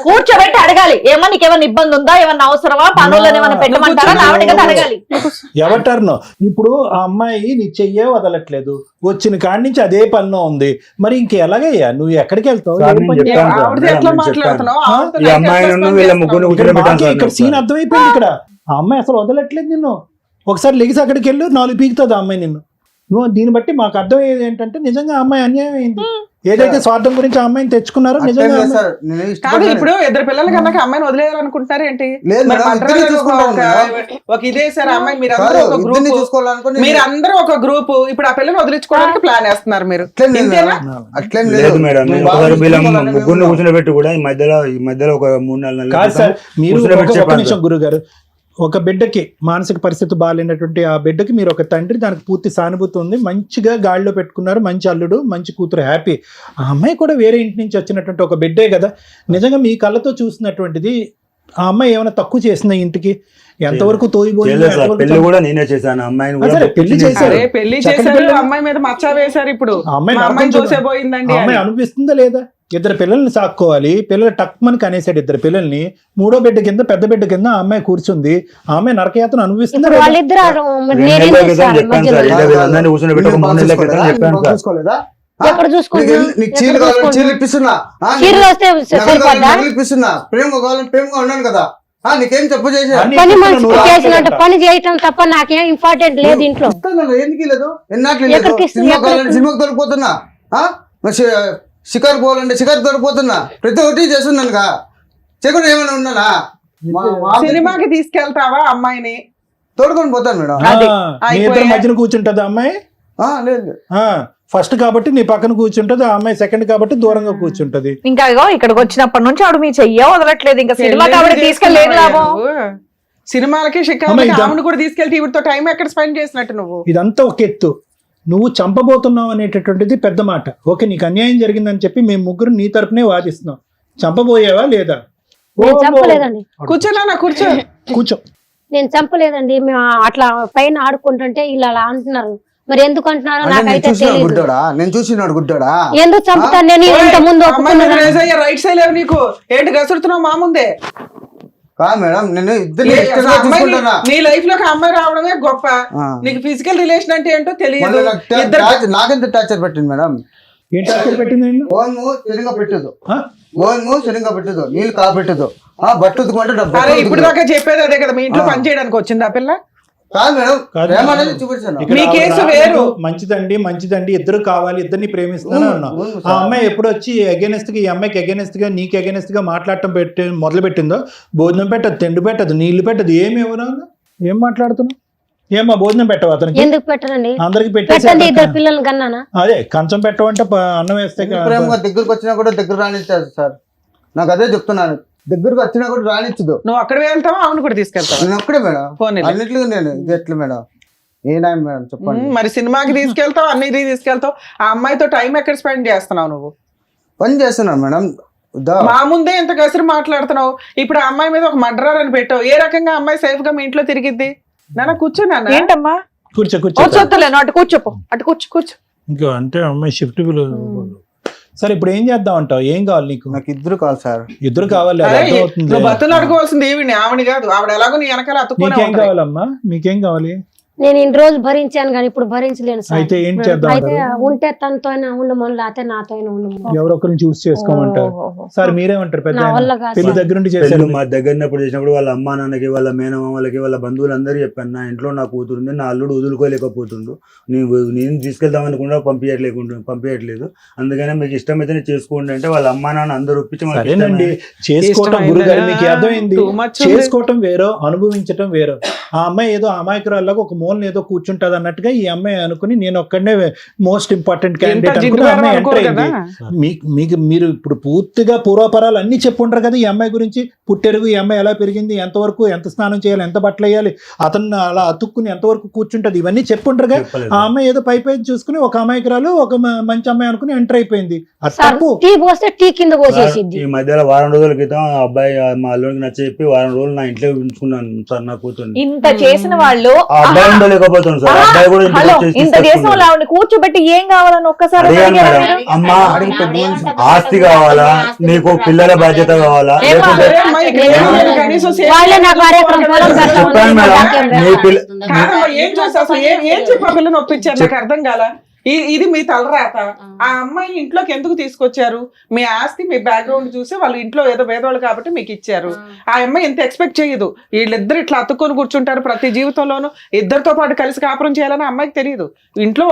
కూర్చోబెట్టి అడగాలి. ఏమన్నా నీకేమైనా ఇబ్బంది ఉందా, ఏమన్నా అవసరమా, పనులను ఏమైనా పెట్టమంటారా ఆవిడ కదా అడగాలి. ఎవటర్నో ఇప్పుడు ఆ అమ్మాయి నీ చెయ్యే వదలట్లేదు, వచ్చిన కాడి నుంచి అదే పనిలో ఉంది. మరి ఇంకెలాగయ్యా నువ్వు ఎక్కడికి వెళ్తావు? సార్, ఏం నేను పని చెప్తాను. చేస్తావు? ఆవిడతో ఎట్లా మాట్లాడుతున్నావు? ఆవిడతో ఈ నైట్ అమ్మాయి ఎట్లా నన్ను spend వీళ్ళ చేస్తున్నావు? ముగ్గురు ఇక్కడ మాకే కూర్చోబెట్టాను ఇక్కడ సీన్ అర్థమైపోయింది. ఇక్కడ ఆ అమ్మాయి అసలు వదలట్లేదు నిన్ను. ఒకసారి లెగిసి అక్కడికి వెళ్ళు, 4 పీకుతుంది ఆ అమ్మాయి నిన్ను. నువ్వు దీన్ని బట్టి మాకు అర్థమయ్యేది ఏంటంటే నిజంగా ఆ అమ్మాయి అన్యాయం అయింది. ఏదైతే స్వార్థం గురించి ఆ అమ్మాయిని తెచ్చుకున్నారో నిజంగా ఆ అమ్మాయి- సార్ నేను కాదు ఇష్టపడినాను. ఇప్పుడు 2 పిల్లల కన్నా అమ్మాయిని వదిలేయాలనుకుంటున్నారు ఏంటి? లేదు మరి మేడం, మర్డర్ ఇద్దరిని ఒక- చూసుకుంటాను. ఒక ఇదే సార్ అమ్మాయి మీరు కాదు, అందరూ ఒక ఇద్దరిని గ్రూప్, చూసుకోవాలనుకుని మీరు అందరూ ఒక గ్రూప్. ఇప్పుడు ఆ పిల్లని వదిలించుకోవడానికి ప్లాన్ వేస్తున్నారు మీరు. అట్లేం లేదు ఇంతేనా? మేడం. అట్లేం లేదు మేడం. నువ్వు నేను బాగా ఒకసారి వీళ్ళ చూసుకోవాలని ముగ్గురిని మేము- కూర్చోబెట్టి కూడా ఈ మధ్యలో ఒక 3-4 నెలల కాదు సార్, మీరు కూర్చోబెట్టి ఒక చెప్పాను నిమిషం గురుగారు. ఒక బిడ్డకి మానసిక పరిస్థితి బాగాలేనటువంటి ఆ బిడ్డకి మీరు ఒక తండ్రి, దానికి పూర్తి సానుభూతి ఉంది, మంచిగా గాడిలో పెట్టుకున్నారు, మంచి అల్లుడు, మంచి కూతురు, హ్యాపీ. ఆ అమ్మాయి కూడా వేరే ఇంటి నుంచి వచ్చినటువంటి ఒక బిడ్డే కదా. నిజంగా మీ కళ్ళతో చూసినటువంటిది ఆ అమ్మాయి ఏమైనా తక్కువ చేసిందా ఇంటికి? ఎంతవరకు తోయిపోయింది? పెళ్లి కూడా నేనే చేశాను. అమ్మాయిని కూడా సరే, పెళ్లి చేశారు. అరే పెళ్లి చక్కటి చేశారు, పిల్లలు. అమ్మాయి మీద మచ్చ వేశారు. ఇప్పుడు ఆ అమ్మాయి మా అమ్మాయి నరకం చూసేపోయిందండి ఆ అమ్మాయి అని. అనిపిస్తుందా లేదా? 2 పిల్లల్ని సాక్కోవాలి, పిల్లలు టక్మని కనేసాడు 2 పిల్లల్ని. 3వ బిడ్డ కింద, పెద్ద బిడ్డ కింద ఆ అమ్మాయి కూర్చుంది. ఆ అమ్మాయి నరకయాతను అనిపిస్తుందా ఇప్పుడు లేదా? వాళ్ళిద్దరు రెండు నేనేం నెలల క్రితం చేశాను చెప్పాను మధ్యలో? సార్. ఇలా వీళ్ళందరినీ కూర్చోబెట్టి ఒక 3 నెలల క్రితం చెప్పాను బాగా సార్. చూసుకోలేదా? ఎక్కడ చూసుకుంటున్నా? నీకు చీరలు కావాలని చీరలు ఇప్పిస్తున్నా, చీరలు వస్తే సరిపోద్దా? నగలు ఇప్పిస్తున్నా, ప్రేమ కావాలని ప్రేమగా ఉన్నాను కదా. నీకేం చెప్పు చేసా అన్ని పని ఇస్తున్నా, మనిషి నువ్వు చేసినట్టు రాలేదంట. పని చేయటం తప్ప నాకేం ఇంపార్టెంట్ లేదు ఇంట్లో. ఎందుకు లేదు? ఎన్నాట్లు లేదు? ఎక్కడికి ఇస్తుంది? సినిమా కావాలంటే ఎక్కడికి? సినిమాకి తోలిపోతున్నా, షికారు పోవాలంటే షికారు తోలిపోతున్నా, ప్రతి ఒక్కటి చేస్తున్నానుగా. చేయకుండా ఏమైనా ఉన్నానా సినిమాకి తీసుకెళ్తావా అమ్మాయిని? తోడుకొని పోతాను మేడం. నీ ఇద్దరు మధ్యన కూర్చుంటది అమ్మాయి. లేదు ఫస్ట్ కాబట్టి నీ పక్కన కూర్చుంటది, ఆ అమ్మాయి సెకండ్ కాబట్టి దూరంగా కూర్చుంటది. ఇంకా ఇక్కడికి వచ్చినప్పటి నుంచి ఆవిడ మీ చెయ్యో వదలట్లేదు. ఇంకా సినిమా కాబట్టి తీసుకెళ్ళలేదు లాభం. సినిమాలకి షికార్లకి ఆమెను కూడా తీసుకెళ్తే ఇవిడితో టైం ఎక్కడ స్పెండ్ చేసినట్టు నువ్వు? ఇదంతా ఒక ఎత్తు, నువ్వు చంపబోతున్నావు అనేటటువంటిది పెద్ద మాట. ఓకే, నీకు అన్యాయం జరిగిందని చెప్పి మేము ముగ్గురు నీ తరపునే వాదిస్తున్నాం. చంపబోయేవా లేదా? నేను చంపలేదండి. కూర్చోనా? కూర్చో. నేను చంపలేదండి. మేము అట్లా పైన ఆడుకుంటుంటే ఇలా అలా అంటున్నారు. మరి ఎందుకు అంటున్నారో నేను నాకైతే తెలియదు. గుడ్డోడా, నేను చూసినాడు గుడ్డోడా. ఎందుకు చంపుతాను నేను? ఇంత ముందు రైట్ సైడ్ లేవు నీకు ఏంటి గసురుతున్నావు మా ముందే? కాదు మేడం, నేను నీ లైఫ్ లోకి అమ్మాయి రావడమే గొప్ప. నీకు ఫిజికల్ రిలేషన్ అంటే ఏంటో తెలియదు. నాకెంత టార్చర్ పెట్టింది మేడం? ఏం టార్చర్ పెట్టింది? ఓన్ము సరిగా పెట్టదు, నీళ్ళు కాబెట్టదు, బట్టదు. అరే ఇప్పుడు దాకా చెప్పేది అదే కదా, మీ ఇంట్లో పని చేయడానికి వచ్చింది ఆ పిల్ల? కాదు మేడం, ప్రేమ అనేది చూపించాను. మీ కేసు వేరు. మంచిదండి, ఇద్దరు కావాలి, ఇద్దరిని ప్రేమిస్తాను అన్నా. ఆ అమ్మాయి ఎప్పుడు వచ్చి అగేనెస్ట్ గా, ఈ అమ్మాయికి అగేనెస్ట్ గా, నీకు అగేనెస్ట్ గా మాట్లాడటం మొదలు పెట్టిందో, భోజనం పెట్టదు, తిండి పెట్టదు, నీళ్లు పెట్టదు, ఏమి ఎవరు ఏం మాట్లాడుతున్నావు? ఏమా భోజనం పెట్టవు అతనికి? ఎందుకు పెట్టరండి? అందరికి పెట్టండి. ఇద్దరు పిల్లలు కన్నానా? అదే కంచం పెట్టవంటే అన్నం వేస్తే ప్రేమగా దగ్గరకు వచ్చినా కూడా దగ్గర రానిచ్చారు సార్. నాకు అదే చెప్తున్నాను, దగ్గరకు వచ్చినా కూడా రానిచ్చదు. నువ్వు అక్కడ వెళ్తావా ఆమెను కూడా తీసుకెళ్తావా? నేను ఒక్కడే మేడం, అన్నిట్లో నేను ఇది ఎట్లా మేడం? ఏనాయం మేడం చెప్పండి. మరి సినిమాకి తీసుకెళ్తావు, అన్నిటికి తీసుకెళ్తావు, ఆ అమ్మాయితో టైం ఎక్కడ స్పెండ్ చేస్తున్నావు నువ్వు? పని చేస్తున్నాను మేడం. మా ముందే ఎంత కసిరి మాట్లాడుతున్నావు. ఇప్పుడు ఆ అమ్మాయి మీద ఒక మర్డర్ అని పెట్టావు. ఏ రకంగా అమ్మాయి సేఫ్ గా మీ ఇంట్లో తిరిగిద్ది? నాన్న కూర్చోనా? ఏంటమ్మా కూర్చోలేను, అటు కూర్చోపో, అటు కూర్చో. ఇంకా అంటే అమ్మాయి షిఫ్ట్ సరే ఇప్పుడు ఏం చేద్దాం అంటావు? ఏం కావాలి నీకు? నాకు ఇద్దరు కావాలి సార్. ఇద్దరు కావాలి. నువ్వు బతులు అడుకోవాల్సింది ఏమి ఆవిడ కాదు, ఆవిడ ఎలాగో నీ వెనకాల అతుక్కునే మీకేం కావాలమ్మా? మీకేం కావాలి? నేను ఇన్ని రోజులు భరించాను కానీ ఇప్పుడు భరించలేను సార్. అయితే ఏం చేద్దాం? అయితే ఉంటే తనతో ఉండమని, లేకపోతే నాతో ఉండమని. ఎవరొకరిని చూస్ చేసుకోమంటారు. సార్ మీరేమంటారు? పెద్ద పెళ్లి దగ్గర నుండి చేశారు. మా దగ్గర చేసినప్పుడు వాళ్ళ అమ్మా నాన్నకి, వాళ్ళ మేనమామలకి, వాళ్ళ బంధువులందరూ చెప్పాను, నా ఇంట్లో నా కూతురుంది, నా అల్లుడు వదులుకోలేకపోతుండు, నేను తీసుకెళ్దాం అనుకుంటా పంపించట్లేదు, అందుకనే మీకు ఇష్టమైతే చేసుకోండి అంటే వాళ్ళ అమ్మా నాన్న అందరూ ఒప్పించి సరేనండి. చేసుకోవటం గురుగారు మీకు అర్థమైంది. చేసుకోవటం వేరో, అనుభవించటం వేరో. ఆ అమ్మాయి ఏదో అమాయకురాల్లాగా ఒక మూలన ఏదో కూర్చుంటది అన్నట్టుగా ఈ అమ్మాయి అనుకుని నేను ఒక్కడనే మోస్ట్ ఇంపార్టెంట్ క్యాండిడేట్ అనుకుని అమ్మాయి ఎంటర్ అయింది. మీకు మీరు ఇప్పుడు పూర్తిగా పూర్వపరాలు అన్ని చెప్పుంటారు కదా ఈ అమ్మాయి గురించి. పుట్టెరుగు, ఈ అమ్మాయి ఎలా పెరిగింది, ఎంతవరకు ఎంత స్నానం చేయాలి, ఎంత బట్టలు వేయాలి, అతను అలా అతుక్కుని ఎంతవరకు కూర్చుంటది, ఇవన్నీ చెప్పుంటారు కదా. ఆ అమ్మాయి ఏదో పై చూసుకుని ఒక అమాయకురాలు, ఒక మంచి అమ్మాయి అనుకుని ఎంటర్ అయిపోయింది. అది తప్పు. ఈ మధ్యలో వారం రోజుల క్రితం అబ్బాయి మా అల్లుడికి నచ్చ చెప్పి వారం రోజులు నా ఇంట్లో ఉంచుకున్నాను సార్. నా కూతుర్ని ఇంత చేసిన వాళ్ళు ఇంత చేసిన వాళ్ళు ఆవిడ కూర్చోబెట్టి ఏం కావాలని ఒక్కసారి అమ్మా ఆస్తి కావాలా, నీకు పిల్లల బాధ్యత కావాలా, లేకుంటే ఏం చెప్పా పిల్లని ఒప్పించారు? నాకు అర్థం కాల. ఇది మీ తలరాత. ఆ అమ్మాయి ఇంట్లోకి ఎందుకు తీసుకొచ్చారు? మీ ఆస్తి, మీ బ్యాక్గ్రౌండ్ చూసి వాళ్ళు ఇంట్లో ఏదో పేదవాళ్ళు కాబట్టి మీకు ఇచ్చారు. ఆ అమ్మాయి ఎంత ఎక్స్పెక్ట్ చేయదు. వీళ్ళిద్దరు ఇట్లా అతుక్కొని కూర్చుంటారు ప్రతి జీవితంలోనూ. ఇద్దరితో పాటు కలిసి కాపురం చేయాలని అమ్మాయికి తెలియదు. ఇంట్లో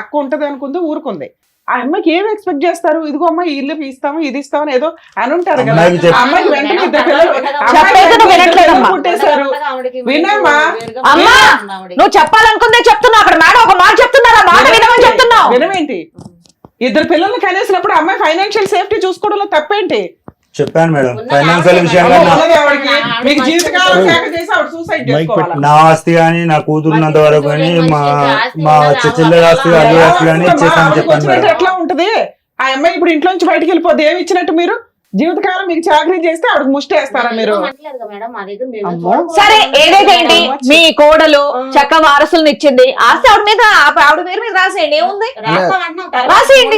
అక్క ఉంటది అనుకుంది, ఊరుకుంది. ఆ అమ్మాయికి ఏం ఎక్స్పెక్ట్ చేస్తారు? ఇదిగో అమ్మాయి ఇల్లు ఇస్తాము, ఇది ఇస్తామని ఏదో అని ఉంటారు కదా. అమ్మాయికి వెంటనే ఇద్దరు పిల్లలు పుట్టేశారు. వినమ్మా, నువ్వు చెప్పాలనుకుందే చెప్తున్నావు. అక్కడ మేడం ఒక మాట చెప్తున్నారు, ఆ మాట వినమని చెప్తున్నావు. వినమేంటి? ఇద్దరు పిల్లల్ని కనేసినప్పుడు అమ్మాయి ఫైనాన్షియల్ సేఫ్టీ చూసుకోవడంలో తప్పేంటి? చెప్పాను మేడం, ఫైనాన్షియల్ విషయంలో నా ఆస్తి కానీ, నా కూతురున్నంత వరకు కానీ, మా చెల్లెల ఆస్తి, అల్లు ఆస్తి కానీ ఇచ్చేసాను చెప్పాను మేడం. ఎట్లా ఉంటది? ఆ అమ్మాయి ఇప్పుడు ఇంట్లో నుంచి బయటకు వెళ్ళిపోద్ది. ఏమి ఇచ్చినట్టు మీరు? జీవితకాలం మీకు చాకరీ చేస్తే ఆవిడకి ముష్టి వేస్తారా మీరు? సరే ఏదైతే ఏంటి, మీ కోడలు చక్క వారసులను ఇచ్చింది, ఆస్తి ఆవిడ మీద, ఆవిడ పేరు మీద రాసేయండి. ఏముంది? రాసేయండి.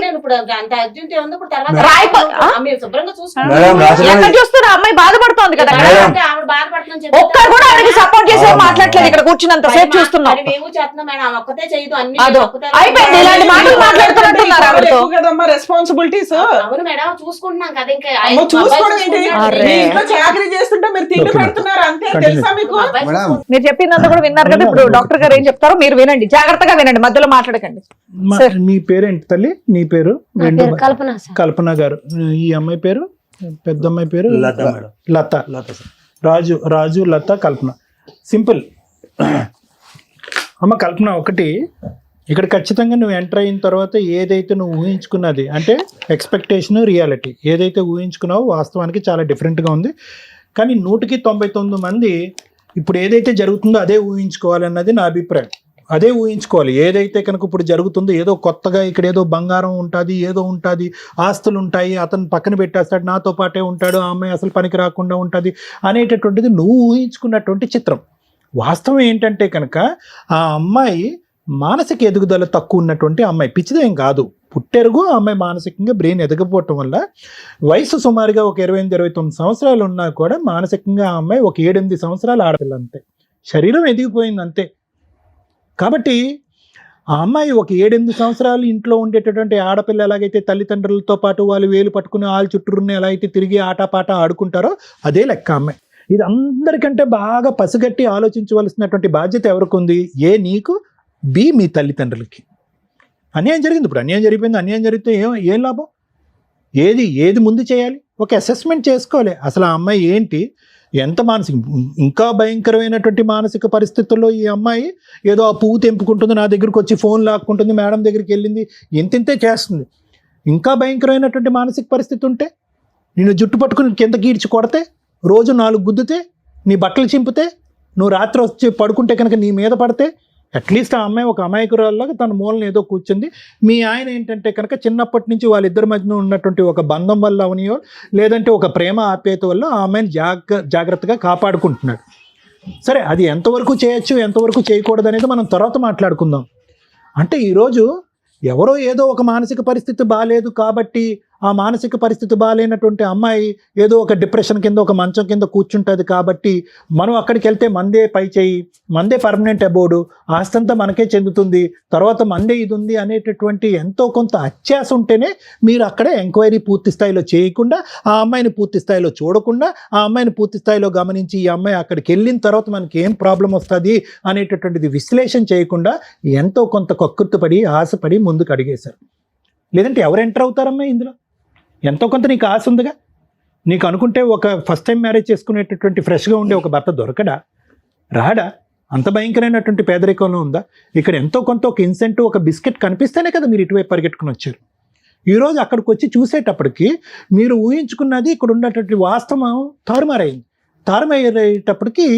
ఎక్కడ చూస్తారా? అమ్మాయి బాధపడుతోంది కదా. ఒక్కరు కూడా ఆవిడకి సపోర్ట్ చేసే మాట్లాడలేదు. ఇక్కడ కూర్చున్నంత సేపు చూస్తున్నాం. అయిపోయింది. ఇలాంటి మాటలు మాట్లాడుతున్నట్టున్నారు ఆవిడతో. రెస్పాన్సిబిలిటీస్ చూసుకుంటున్నాం కదా. ఇంకా మీరు చెప్పిందంతా కూడా విన్నారు కదా. ఇప్పుడు డాక్టర్ గారు ఏం చెప్తారో మీరు వినండి, జాగ్రత్తగా వినండి, మధ్యలో మాట్లాడకండి. మీ పేరేంటి తల్లి? నీ పేరు? కల్పన. కల్పన గారు. ఈ అమ్మాయి పేరు పెద్ద అమ్మాయి పేరు లత మేడం. లత. లత సార్. రాజు లత కల్పన. సింపుల్. అమ్మ కల్పన, ఒకటి ఇక్కడ ఖచ్చితంగా నువ్వు ఎంటర్ అయిన తర్వాత ఏదైతే నువ్వు ఊహించుకున్నది అంటే ఎక్స్పెక్టేషన్, రియాలిటీ ఏదైతే ఊహించుకున్నావో వాస్తవానికి చాలా డిఫరెంట్గా ఉంది. కానీ 199 మంది ఇప్పుడు ఏదైతే జరుగుతుందో అదే ఊహించుకోవాలన్నది నా అభిప్రాయం. అదే ఊహించుకోవాలి. ఏదైతే కనుక ఇప్పుడు జరుగుతుందో, ఏదో కొత్తగా ఇక్కడ ఏదో బంగారం ఉంటుంది, ఏదో ఉంటుంది, ఆస్తులు ఉంటాయి, అతను పక్కన పెట్టేస్తాడు, నాతో పాటే ఉంటాడు, ఆ అమ్మాయి అసలు పనికి రాకుండా ఉంటుంది అనేటటువంటిది నువ్వు ఊహించుకున్నటువంటి చిత్రం. వాస్తవం ఏంటంటే కనుక ఆ అమ్మాయి మానసిక ఎదుగుదల తక్కువ ఉన్నటువంటి అమ్మాయి, పిచ్చిదేం కాదు, పుట్టెరుగు. ఆ అమ్మాయి మానసికంగా బ్రెయిన్ ఎదగపోవటం వల్ల వయసు సుమారుగా ఒక 28-29 సంవత్సరాలు ఉన్నా కూడా మానసికంగా ఆ అమ్మాయి ఒక 7-8 సంవత్సరాలు ఆడపిల్ల అంతే. శరీరం ఎదిగిపోయింది అంతే. కాబట్టి ఆ అమ్మాయి ఒక 7-8 సంవత్సరాలు ఇంట్లో ఉండేటటువంటి ఆడపిల్ల ఎలాగైతే తల్లిదండ్రులతో పాటు వాళ్ళు వేలు పట్టుకుని వాళ్ళ చుట్టూరున్న ఎలా అయితే తిరిగి ఆటపాట ఆడుకుంటారో అదే లెక్క అమ్మాయి. ఇది అందరికంటే బాగా పసిగట్టి ఆలోచించవలసినటువంటి బాధ్యత ఎవరికి ఉంది? ఏ, నీకు, బి, మీ తల్లిదండ్రులకి. అన్యాయం జరిగింది. ఇప్పుడు అన్యాయం జరిగిపోయింది. అన్యాయం జరిగితే ఏం లాభం? ఏది ముందు చేయాలి? ఒక అసెస్మెంట్ చేసుకోవాలి. అసలు ఆ అమ్మాయి ఏంటి, ఎంత మానసిక, ఇంకా భయంకరమైనటువంటి మానసిక పరిస్థితుల్లో ఈ అమ్మాయి ఏదో ఆ పువ్వు తెంపుకుంటుంది, నా దగ్గరికి వచ్చి ఫోన్ లాక్కుంటుంది, మేడం దగ్గరికి వెళ్ళింది, ఇంతే చేస్తుంది. ఇంకా భయంకరమైనటువంటి మానసిక పరిస్థితి ఉంటే, నిన్ను జుట్టు పట్టుకుని కింద గీడ్చి కొడితే, రోజు 4 గుద్దితే, నీ బట్టలు చింపితే, నువ్వు రాత్రి వచ్చి పడుకుంటే కనుక నీ మీద పడితే, అట్లీస్ట్ ఆ అమ్మాయి ఒక అమాయకురాల్లాగా తన మూలను ఏదో కూర్చుంది. మీ ఆయన ఏంటంటే కనుక చిన్నప్పటి నుంచి వాళ్ళిద్దరి మధ్యన ఉన్నటువంటి ఒక బంధం వల్ల అవనియో, లేదంటే ఒక ప్రేమ ఆప్యాయత వల్ల ఆ అమ్మాయిని జాగ్రత్తగా కాపాడుకుంటున్నాడు. సరే, అది ఎంతవరకు చేయొచ్చు, ఎంతవరకు చేయకూడదు అనేది మనం తర్వాత మాట్లాడుకుందాం. అంటే ఈరోజు ఎవరో ఏదో ఒక మానసిక పరిస్థితి బాగాలేదు కాబట్టి ఆ మానసిక పరిస్థితి బాగాలేనటువంటి అమ్మాయి ఏదో ఒక డిప్రెషన్ కింద, ఒక మంచం కింద కూర్చుంటుంది కాబట్టి మనం అక్కడికి వెళ్తే మందే పై చేయి, మందే పర్మనెంట్ అబోర్డు, ఆస్తంతా మనకే చెందుతుంది, తర్వాత మందే ఇది ఉంది అనేటటువంటి ఎంతో కొంత అత్యాశ ఉంటేనే మీరు అక్కడ ఎంక్వైరీ పూర్తి స్థాయిలో చేయకుండా, ఆ అమ్మాయిని పూర్తి స్థాయిలో చూడకుండా, ఆ అమ్మాయిని పూర్తి స్థాయిలో గమనించి ఈ అమ్మాయి అక్కడికి వెళ్ళిన తర్వాత మనకి ఏం ప్రాబ్లం వస్తుంది అనేటటువంటిది విశ్లేషణ చేయకుండా ఎంతో కొంత కక్కుర్తిపడి ఆశపడి ముందుకు అడిగేశారు. లేదంటే ఎవరు ఎంటర్ అవుతారమ్మా ఇందులో? ఎంతో కొంత నీకు ఆశ ఉందిగా. నీకు అనుకుంటే ఒక ఫస్ట్ టైం మ్యారేజ్ చేసుకునేటటువంటి ఫ్రెష్గా ఉండే ఒక భర్త దొరకడా, రాడా? అంత భయంకరమైనటువంటి పేదరికంలో ఉందా? ఇక్కడ ఎంతో కొంత ఒక ఇన్సెంటివ్, ఒక బిస్కెట్ కనిపిస్తేనే కదా మీరు ఇటువైపు పరిగెట్టుకుని వచ్చారు. ఈరోజు అక్కడికి వచ్చి చూసేటప్పటికి మీరు ఊహించుకున్నది ఇక్కడ ఉన్నటువంటి వాస్తవం తారుమయ్యేటప్పటికి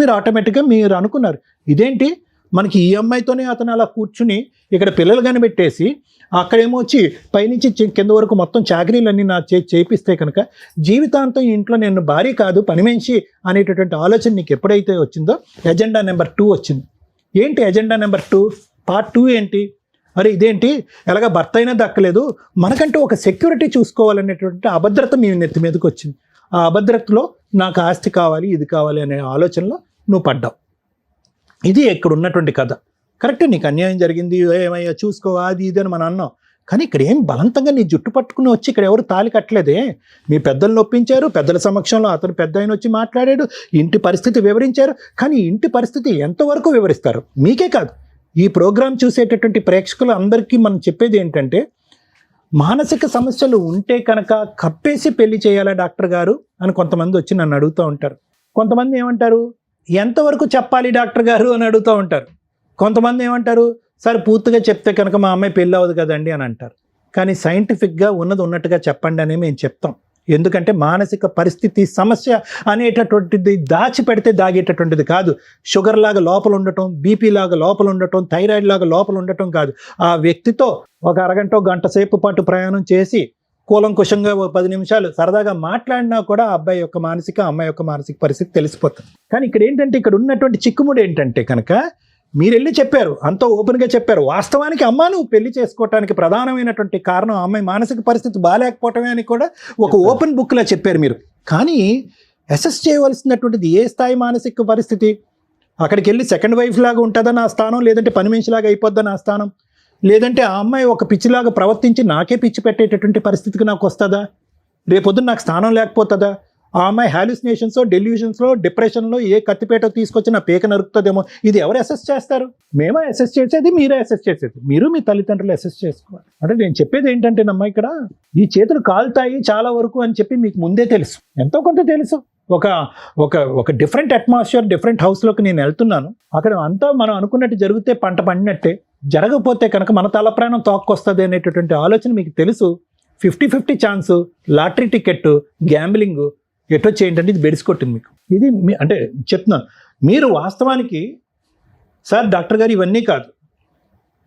మీరు ఆటోమేటిక్గా మీరు అనుకున్నారు, ఇదేంటి మనకి ఈ అమ్మాయితోనే అతను అలా కూర్చుని ఇక్కడ పిల్లలు కనిపెట్టేసి అక్కడేమో వచ్చి పైనుంచి కింద వరకు మొత్తం చాకరీలన్నీ నా చేపిస్తే కనుక జీవితాంతం ఇంట్లో నేను భార్య కాదు పని మనిషి అనేటటువంటి ఆలోచన నీకు ఎప్పుడైతే వచ్చిందో ఎజెండా నెంబర్ 2 వచ్చింది. ఏంటి ఎజెండా నెంబర్ 2? పార్ట్ 2 ఏంటి? అరే ఇదేంటి, ఎలాగ భర్త అయినా దక్కలేదు, మనకంటూ ఒక సెక్యూరిటీ చూసుకోవాలనేటువంటి అభద్రత మీ నెత్తి మీదకి వచ్చింది. ఆ అభద్రతలో నాకు ఆస్తి కావాలి, ఇది కావాలి అనే ఆలోచనలో నువ్వు పడ్డావు. ఇది ఇక్కడ ఉన్నటువంటి కథ. కరెక్టే, నీకు అన్యాయం జరిగింది, ఏమయ్యా చూసుకో, అది ఇది అని మనం అన్నాం. కానీ ఇక్కడ ఏం బలవంతంగా నీ జుట్టు పట్టుకుని వచ్చి ఇక్కడ ఎవరు తాళి కట్టలేదే. మీ పెద్దలను ఒప్పించారు, పెద్దల సమక్షంలో అతను పెద్ద ఆయన వచ్చి మాట్లాడాడు, ఇంటి పరిస్థితి వివరించారు. కానీ ఇంటి పరిస్థితి ఎంతవరకు వివరిస్తారు? మీకే కాదు, ఈ ప్రోగ్రాం చూసేటటువంటి ప్రేక్షకులు అందరికీ మనం చెప్పేది ఏంటంటే, మానసిక సమస్యలు ఉంటే కనుక కప్పేసి పెళ్లి చేయాలా డాక్టర్ గారు అని కొంతమంది వచ్చి నన్ను అడుగుతూ ఉంటారు. కొంతమంది ఏమంటారు, ఎంతవరకు చెప్పాలి డాక్టర్ గారు అని అడుగుతూ ఉంటారు. కొంతమంది ఏమంటారు, సరే పూర్తిగా చెప్తే కనుక మా అమ్మాయి పెళ్ళి అవ్వదు కదండి అని అంటారు. కానీ సైంటిఫిక్గా ఉన్నది ఉన్నట్టుగా చెప్పండి అని మేము చెప్తాం. ఎందుకంటే మానసిక పరిస్థితి సమస్య అనేటటువంటిది దాచిపెడితే దాగేటటువంటిది కాదు. షుగర్ లాగా లోపల ఉండటం, బీపీ లాగా లోపల ఉండటం, థైరాయిడ్ లాగా లోపల ఉండటం కాదు. ఆ వ్యక్తితో ఒక అరగంట గంట సేపు పాటు ప్రయాణం చేసి కూలంకుషంగా 10 నిమిషాలు సరదాగా మాట్లాడినా కూడా ఆ అబ్బాయి యొక్క మానసిక, అమ్మాయి యొక్క మానసిక పరిస్థితి తెలిసిపోతుంది. కానీ ఇక్కడ ఏంటంటే, ఇక్కడ ఉన్నటువంటి చిక్కుముడు ఏంటంటే కనుక మీరు వెళ్ళి చెప్పారు, అంతా ఓపెన్గా చెప్పారు. వాస్తవానికి అమ్మ నువ్వు పెళ్లి చేసుకోవటానికి ప్రధానమైనటువంటి కారణం అమ్మాయి మానసిక పరిస్థితి బాగాలేకపోవటమే అని కూడా ఒక ఓపెన్ బుక్లా చెప్పారు మీరు. కానీ అసెస్ చేయవలసినటువంటిది ఏ స్థాయి మానసిక పరిస్థితి? అక్కడికి వెళ్ళి సెకండ్ వైఫ్ లాగా ఉంటుందా నా స్థానం, లేదంటే పని మనిషిలాగా అయిపోద్దా నా స్థానం, లేదంటే ఆ అమ్మాయి ఒక పిచ్చిలాగా ప్రవర్తించి నాకే పిచ్చి పెట్టేటటువంటి పరిస్థితికి నాకు వస్తుందా? రేపొద్దున నాకు స్థానం లేకపోతుందా? ఆ అమ్మాయి హాలుసినేషన్స్, డెల్యూషన్స్లో, డిప్రెషన్లో ఏ కత్తిపేట తీసుకొచ్చి నా పేక నరుకుతుందేమో, ఇది ఎవరు అసెస్ చేస్తారు? మేమే అసెస్ చేసేది, మీరే అసెస్ చేసేది. మీరు మీ తల్లిదండ్రులు అసెస్ చేసుకోవాలి. అంటే నేను చెప్పేది ఏంటంటేనమ్మా, ఇక్కడ ఈ చేతులు కాలుతాయి చాలా వరకు అని చెప్పి మీకు ముందే తెలుసు, ఎంతో కొంత తెలుసు. ఒక ఒక ఒక డిఫరెంట్ అట్మాస్ఫియర్, డిఫరెంట్ హౌస్లోకి నేను వెళ్తున్నాను. అక్కడ అంతా మనం అనుకున్నట్టు జరిగితే పంట పండినట్టే, జరగకపోతే కనుక మన తల ప్రాణం తోక్కొస్తుంది అనేటటువంటి ఆలోచన మీకు తెలుసు. 50-50 ఛాన్సు, లాటరీ టికెట్, గ్యాంబ్లింగ్ ఎటొచ్చి ఏంటంటే ఇది బెడిసికొట్టింది మీకు. ఇది అంటే చెప్తున్నాను, మీరు వాస్తవానికి సార్ డాక్టర్ గారు ఇవన్నీ కాదు,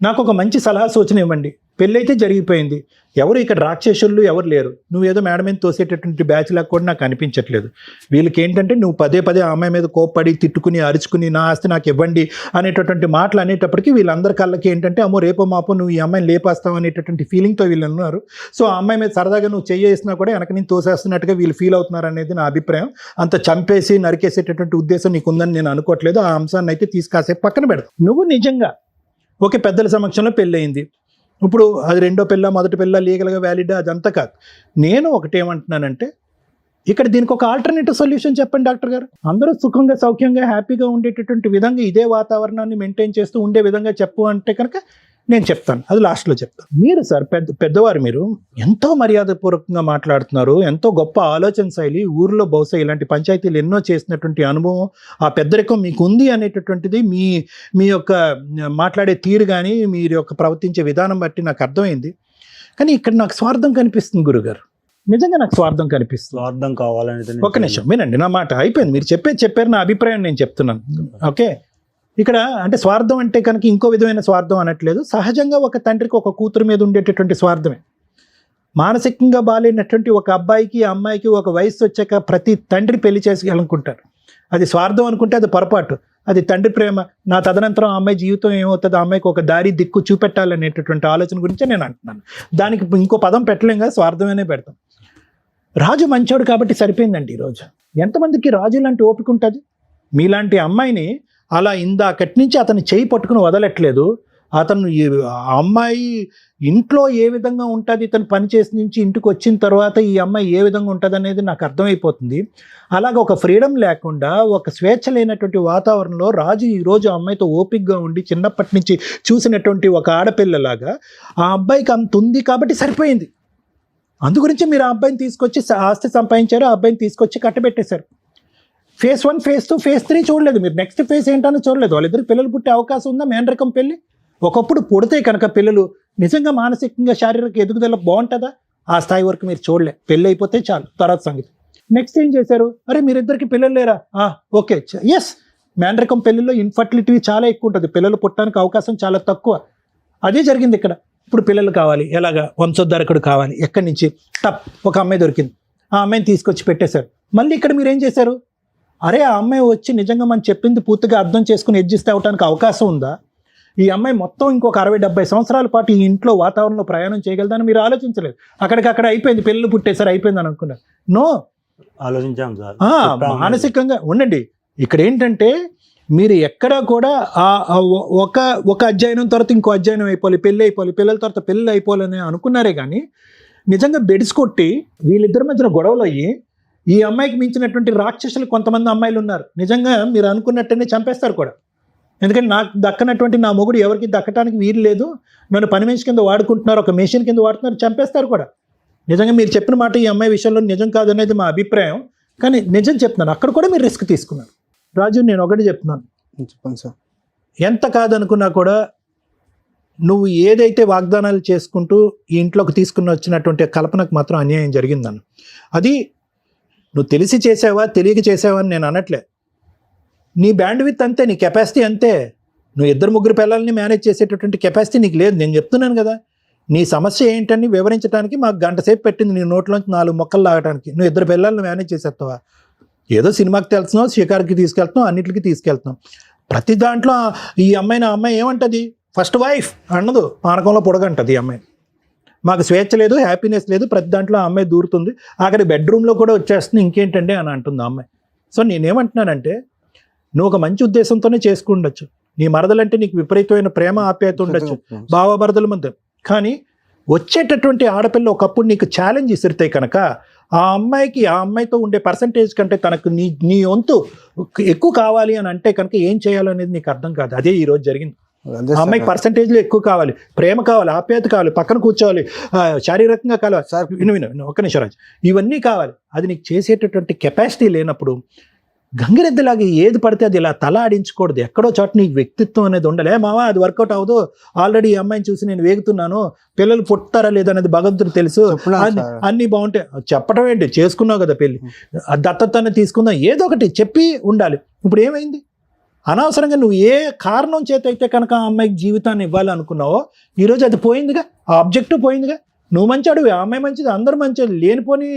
నాకు ఒక మంచి సలహా సూచన ఇవ్వండి. పెళ్ళైతే జరిగిపోయింది, ఎవరు ఇక్కడ రాక్షసులు ఎవరు లేరు. నువ్వేదో మేడం మీద తోసేటటువంటి బ్యాచ్ లాగా కూడా నాకు అనిపించట్లేదు. వీళ్ళకి ఏంటంటే నువ్వు పదే పదే ఆ అమ్మాయి మీద కోప్పడి, తిట్టుకుని, అరుచుకుని, నా ఆస్తి నాకు ఇవ్వండి అనేటటువంటి మాటలు అనేటప్పటికీ వీళ్ళందరి కళ్ళకి ఏంటంటే అమ్మో రేపో మాపో నువ్వు ఈ అమ్మాయిని లేపేస్తావు అనేటటువంటి ఫీలింగ్తో వీళ్ళు ఉన్నారు. సో ఆ అమ్మాయి మీద సరదాగా నువ్వు చేసినా కూడా వెనక నేను తోసేస్తున్నట్టుగా వీళ్ళు ఫీల్ అవుతున్నారు అనేది నా అభిప్రాయం. అంత చంపేసి నరికేసేటటువంటి ఉద్దేశం నీకు ఉందని నేను అనుకోవట్లేదు. ఆ అంశాన్ని అయితే తీసుకాసేపు పక్కన పెడతావు. నువ్వు నిజంగా ఓకే, పెద్దల సమక్షంలో పెళ్ళయింది, ఇప్పుడు అది రెండో పిల్ల మొదటి పిల్ల లీగల్గా వ్యాలిడ్ అదంతా కాదు. నేను ఒకటేమంటున్నానంటే ఇక్కడ దీనికి ఒక ఆల్టర్నేటివ్ సొల్యూషన్ చెప్పండి డాక్టర్ గారు. అందరూ సుఖంగా సౌఖ్యంగా హ్యాపీగా ఉండేటటువంటి విధంగా ఇదే వాతావరణాన్ని మెయింటైన్ చేస్తూ ఉండే విధంగా చెప్పు అంటే కనుక నేను చెప్తాను, అది లాస్ట్లో చెప్తాను. మీరు సార్ పెద్దవారు, మీరు ఎంతో మర్యాదపూర్వకంగా మాట్లాడుతున్నారు, ఎంతో గొప్ప ఆలోచన శైలి, ఊరిలో బహుశా ఇలాంటి పంచాయతీలు ఎన్నో చేసినటువంటి అనుభవం, ఆ పెద్దరికం మీకు ఉంది అనేటటువంటిది మీ యొక్క మాట్లాడే తీరు కానీ మీరు యొక్క ప్రవర్తించే విధానం బట్టి నాకు అర్థమైంది. కానీ ఇక్కడ నాకు స్వార్థం కనిపిస్తుంది గురుగారు, నిజంగా నాకు స్వార్థం కనిపిస్తుంది. స్వార్థం కావాలని ఒక్క నిమిషం వినండి, నా మాట అయిపోయింది, మీరు చెప్పారు, నా అభిప్రాయం నేను చెప్తున్నాను. ఓకే, ఇక్కడ అంటే స్వార్థం అంటే కనుక ఇంకో విధమైన స్వార్థం అనట్లేదు. సహజంగా ఒక తండ్రికి ఒక కూతురు మీద ఉండేటటువంటి స్వార్థమే. మానసికంగా బాగాలేనటువంటి ఒక అబ్బాయికి అమ్మాయికి ఒక వయసు వచ్చాక ప్రతి తండ్రి పెళ్లి చేసుకోవాలనుకుంటారు. అది స్వార్థం అనుకుంటే అది పొరపాటు, అది తండ్రి ప్రేమ. నా తదనంతరం ఆ అమ్మాయి జీవితం ఏమవుతుంది, ఆ అమ్మాయికి ఒక దారి దిక్కు చూపెట్టాలనేటటువంటి ఆలోచన గురించే నేను అంటున్నాను. దానికి ఇంకో పదం పెట్టలేం కదా, స్వార్థమేనే పెడతాం. రాజు మంచోడు కాబట్టి సరిపోయిందండి. ఈరోజు ఎంతమందికి రాజు లాంటి ఓపిక ఉంటుంది? మీలాంటి అమ్మాయిని అలా ఇందాకటి నుంచి అతను చేయి పట్టుకుని వదలట్లేదు. అతను అమ్మాయి ఇంట్లో ఏ విధంగా ఉంటుంది, ఇతను పనిచేసి నుంచి ఇంటికి వచ్చిన తర్వాత ఈ అమ్మాయి ఏ విధంగా ఉంటుంది అనేది నాకు అర్థమైపోతుంది. అలాగ ఒక ఫ్రీడమ్ లేకుండా, ఒక స్వేచ్ఛ లేనటువంటి వాతావరణంలో రాజు ఈరోజు అమ్మాయితో ఓపికగా ఉండి చిన్నప్పటి నుంచి చూసినటువంటి ఒక ఆడపిల్లలాగా ఆ అబ్బాయికి అంత ఉంది కాబట్టి సరిపోయింది. అందుగురించి మీరు ఆ అబ్బాయిని తీసుకొచ్చి ఆస్తి సంపాదించారు, ఆ అబ్బాయిని తీసుకొచ్చి కట్టబెట్టేశారు. ఫేజ్ 1, ఫేజ్ 2, ఫేజ్ 3 చూడలేదు మీరు, నెక్స్ట్ ఫేజ్ ఏంటని చూడలేదు. వాళ్ళిద్దరు పిల్లలు పుట్టే అవకాశం ఉందా? మేనరకం పెళ్ళి ఒకప్పుడు పుడితే కనుక పిల్లలు నిజంగా మానసికంగా శారీరక ఎదుగుదల బాగుంటుందా? ఆ స్థాయి వరకు మీరు చూడలే. పెళ్ళి అయిపోతే చాలు, తర్వాత సంగతి. నెక్స్ట్ ఏం చేశారు? అరే మీరిద్దరికి పిల్లలు లేరా? ఓకే, ఎస్, మేనరకం పెళ్ళిలో ఇన్ఫర్టిలిటీ చాలా ఎక్కువ ఉంటుంది, పిల్లలు పుట్టడానికి అవకాశం చాలా తక్కువ. అదే జరిగింది ఇక్కడ. ఇప్పుడు పిల్లలు కావాలి, ఎలాగా? వంశోద్ధరకుడు కావాలి. ఎక్కడి నుంచి? ఒక అమ్మాయి దొరికింది, ఆ అమ్మాయిని తీసుకొచ్చి పెట్టేశారు. మళ్ళీ ఇక్కడ మీరు ఏం చేశారు? అరే ఆ అమ్మాయి వచ్చి నిజంగా మనం చెప్పింది పూర్తిగా అర్థం చేసుకుని అడ్జస్ట్ అవ్వడానికి అవకాశం ఉందా? ఈ అమ్మాయి మొత్తం ఇంకొక 60-70 సంవత్సరాల పాటు ఈ ఇంట్లో వాతావరణంలో ప్రయాణం చేయగలదని మీరు ఆలోచించలేదు. అక్కడికక్కడ అయిపోయింది, పిల్లలు పుట్టేసారు, అయిపోయింది అని అనుకున్నారు. నో, ఆలోచించాం సార్. మానసికంగా ఉండండి. ఇక్కడ ఏంటంటే మీరు ఎక్కడా కూడా ఒక అధ్యయనం తర్వాత ఇంకో అధ్యయనం అయిపోవాలి, పెళ్ళి అయిపోవాలి, పిల్లల తర్వాత పెళ్ళి అయిపోవాలని అనుకున్నారే కానీ నిజంగా బెడ్స్ కొట్టి వీళ్ళిద్దరి మధ్యన గొడవలు అయ్యి ఈ అమ్మాయికి మించినటువంటి రాక్షసులు కొంతమంది అమ్మాయిలు ఉన్నారు. నిజంగా మీరు అనుకున్నట్టనే చంపేస్తారు కూడా. ఎందుకంటే నాకు దక్కనటువంటి నా మొగుడు ఎవరికి దక్కడానికి వీలు లేదు, నన్ను పని మనిషి కింద వాడుకుంటున్నారు, ఒక మెషిన్ కింద వాడుతున్నారు, చంపేస్తారు కూడా. నిజంగా మీరు చెప్పిన మాట ఈ అమ్మాయి విషయంలో నిజం కాదనేది మా అభిప్రాయం. కానీ నిజం చెప్తున్నాను, అక్కడ కూడా మీరు రిస్క్ తీసుకున్నారు. రాజు నేను ఒకటి చెప్తున్నాను, చెప్పండి సార్. ఎంత కాదనుకున్నా కూడా నువ్వు ఏదైతే వాగ్దానాలు చేసుకుంటూ ఈ ఇంట్లోకి తీసుకుని వచ్చినటువంటి కల్పనకు మాత్రం అన్యాయం జరిగిందన్న. అది నువ్వు తెలిసి చేసావా తెలియక చేసావా అని నేను అనట్లే. నీ బ్యాండ్ విత్ అంతే, నీ కెపాసిటీ అంతే. నువ్వు 2-3 పిల్లల్ని మేనేజ్ చేసేటటువంటి కెపాసిటీ నీకు లేదు. నేను చెప్తున్నాను కదా, నీ సమస్య ఏంటని వివరించడానికి మాకు 1 గంట సేపు పెట్టింది, నీ నోట్లోంచి 4 మొక్కలు లాగడానికి. నువ్వు 2 పిల్లల్ని మేనేజ్ చేసేస్తావా? ఏదో సినిమాకి వెళ్తున్నావు, షికార్కి తీసుకెళ్తున్నావు, అన్నిటికీ తీసుకెళ్తున్నావు. ప్రతి దాంట్లో ఈ అమ్మాయి ఏమంటుంది? ఫస్ట్ వైఫ్ అన్నదు, పానకంలో పొడగంటది ఈ అమ్మాయి. మాకు స్వేచ్ఛ లేదు, హ్యాపీనెస్ లేదు, ప్రతి దాంట్లో ఆ అమ్మాయి దూరుతుంది, ఆఖరి బెడ్రూమ్లో కూడా వచ్చేస్తుంది, ఇంకేంటండి అని అంటుంది ఆ అమ్మాయి. సో నేనేమంటున్నానంటే నువ్వు ఒక మంచి ఉద్దేశంతోనే చేసుకుండొచ్చు, నీ మరదలంటే నీకు విపరీతమైన ప్రేమ ఆప్యాయత ఉండొచ్చు, బావమరదల మధ్య. కానీ వచ్చేటటువంటి ఆడపిల్ల ఒకప్పుడు నీకు ఛాలెంజ్ ఇసిరితే కనుక ఆ అమ్మాయితో ఉండే పర్సంటేజ్ కంటే తనకు నీ వంతు ఎక్కువ కావాలి అని అంటే కనుక ఏం చేయాలనేది నీకు అర్థం కాదు. అదే ఈ రోజు జరిగింది. అదే ఆ సార్. అమ్మాయికి పర్సంటేజ్లో ఎక్కువ కావాలి, ప్రేమ కావాలి, ఆప్యాయత కావాలి, పక్కన కూర్చోవాలి, శారీరకంగా కావాలి. సార్ విను ఒక్క నిమిషం రాజు, ఇవన్నీ కావాలి. అది నీకు చేసేటటువంటి కెపాసిటీ లేనప్పుడు గంగిరెద్దులాగా ఏది పడితే అది ఇలా తల ఆడించకూడదు. ఎక్కడో చోట నీకు వ్యక్తిత్వం అనేది ఉండాలి. మావా అది వర్కౌట్ అవ్వదు, ఆల్రెడీ ఈ అమ్మాయిని చూసి నేను వేగుతున్నాను, పిల్లలు పుట్టారా లేదనేది భగవంతుడు తెలుసు, చెప్తున్నాను సార్. అన్నీ బాగుంటాయి. చెప్పడం ఏంటి, చేసుకున్నావు కదా పెళ్ళి, దత్తతనే తీసుకుందాం, ఏదో ఒకటి చెప్పి ఉండాలి. ఇప్పుడు ఏమైంది? అనవసరంగా నువ్వు ఏ కారణం చేత అయితే కనుక ఆ అమ్మాయికి జీవితాన్ని ఇవ్వాలనుకున్నావో ఈరోజు అది పోయిందిగా, ఆ ఆబ్జెక్టివ్ పోయిందిగా. నువ్వు మంచాడు, ఆ అమ్మాయి మంచిది, అందరూ మంచిది, లేనిపోని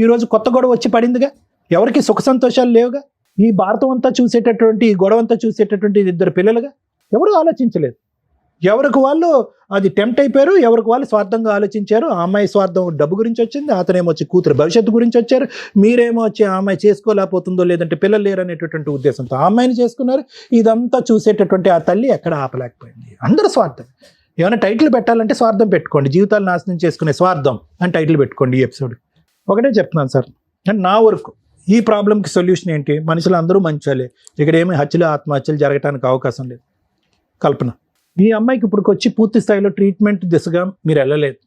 ఈరోజు కొత్త గొడవ వచ్చి పడిందిగా. ఎవరికి సుఖ సంతోషాలు లేవుగా. ఈ భారతం అంతా చూసేటటువంటి, ఈ గొడవ అంతా చూసేటటువంటి 2 పిల్లలుగా. ఎవరు ఆలోచించలేదు, ఎవరికి వాళ్ళు అది టెంప్ట్ అయిపోయారు, ఎవరికి వాళ్ళు స్వార్థంగా ఆలోచించారు. ఆ అమ్మాయి స్వార్థం డబ్బు గురించి వచ్చింది, అతనేమో వచ్చి కూతురు భవిష్యత్తు గురించి వచ్చారు, మీరేమో వచ్చి ఆ అమ్మాయి చేసుకోలేకపోతుందో లేదంటే పిల్లలు లేరనేటటువంటి ఉద్దేశంతో ఆ అమ్మాయిని చేసుకున్నారు. ఇదంతా చూసేటటువంటి ఆ తల్లి ఎక్కడ ఆపలేకపోయింది. అందరూ స్వార్థం. ఏమైనా టైటిల్ పెట్టాలంటే స్వార్థం పెట్టుకోండి, జీవితాలు నాశనం చేసుకునే స్వార్థం అని టైటిల్ పెట్టుకోండి ఈ ఎపిసోడ్. ఒకటే చెప్తున్నాను సార్, నా వరకు ఈ ప్రాబ్లంకి సొల్యూషన్ ఏంటి? మనుషులు అందరూ మంచోలే, ఇక్కడ ఏమి హత్యలు ఆత్మహత్యలు జరగడానికి అవకాశం లేదు. కల్పన, ఈ అమ్మాయికి ఇప్పుడు వచ్చి పూర్తి స్థాయిలో ట్రీట్మెంట్ దిశగా మీరు వెళ్ళలేదు.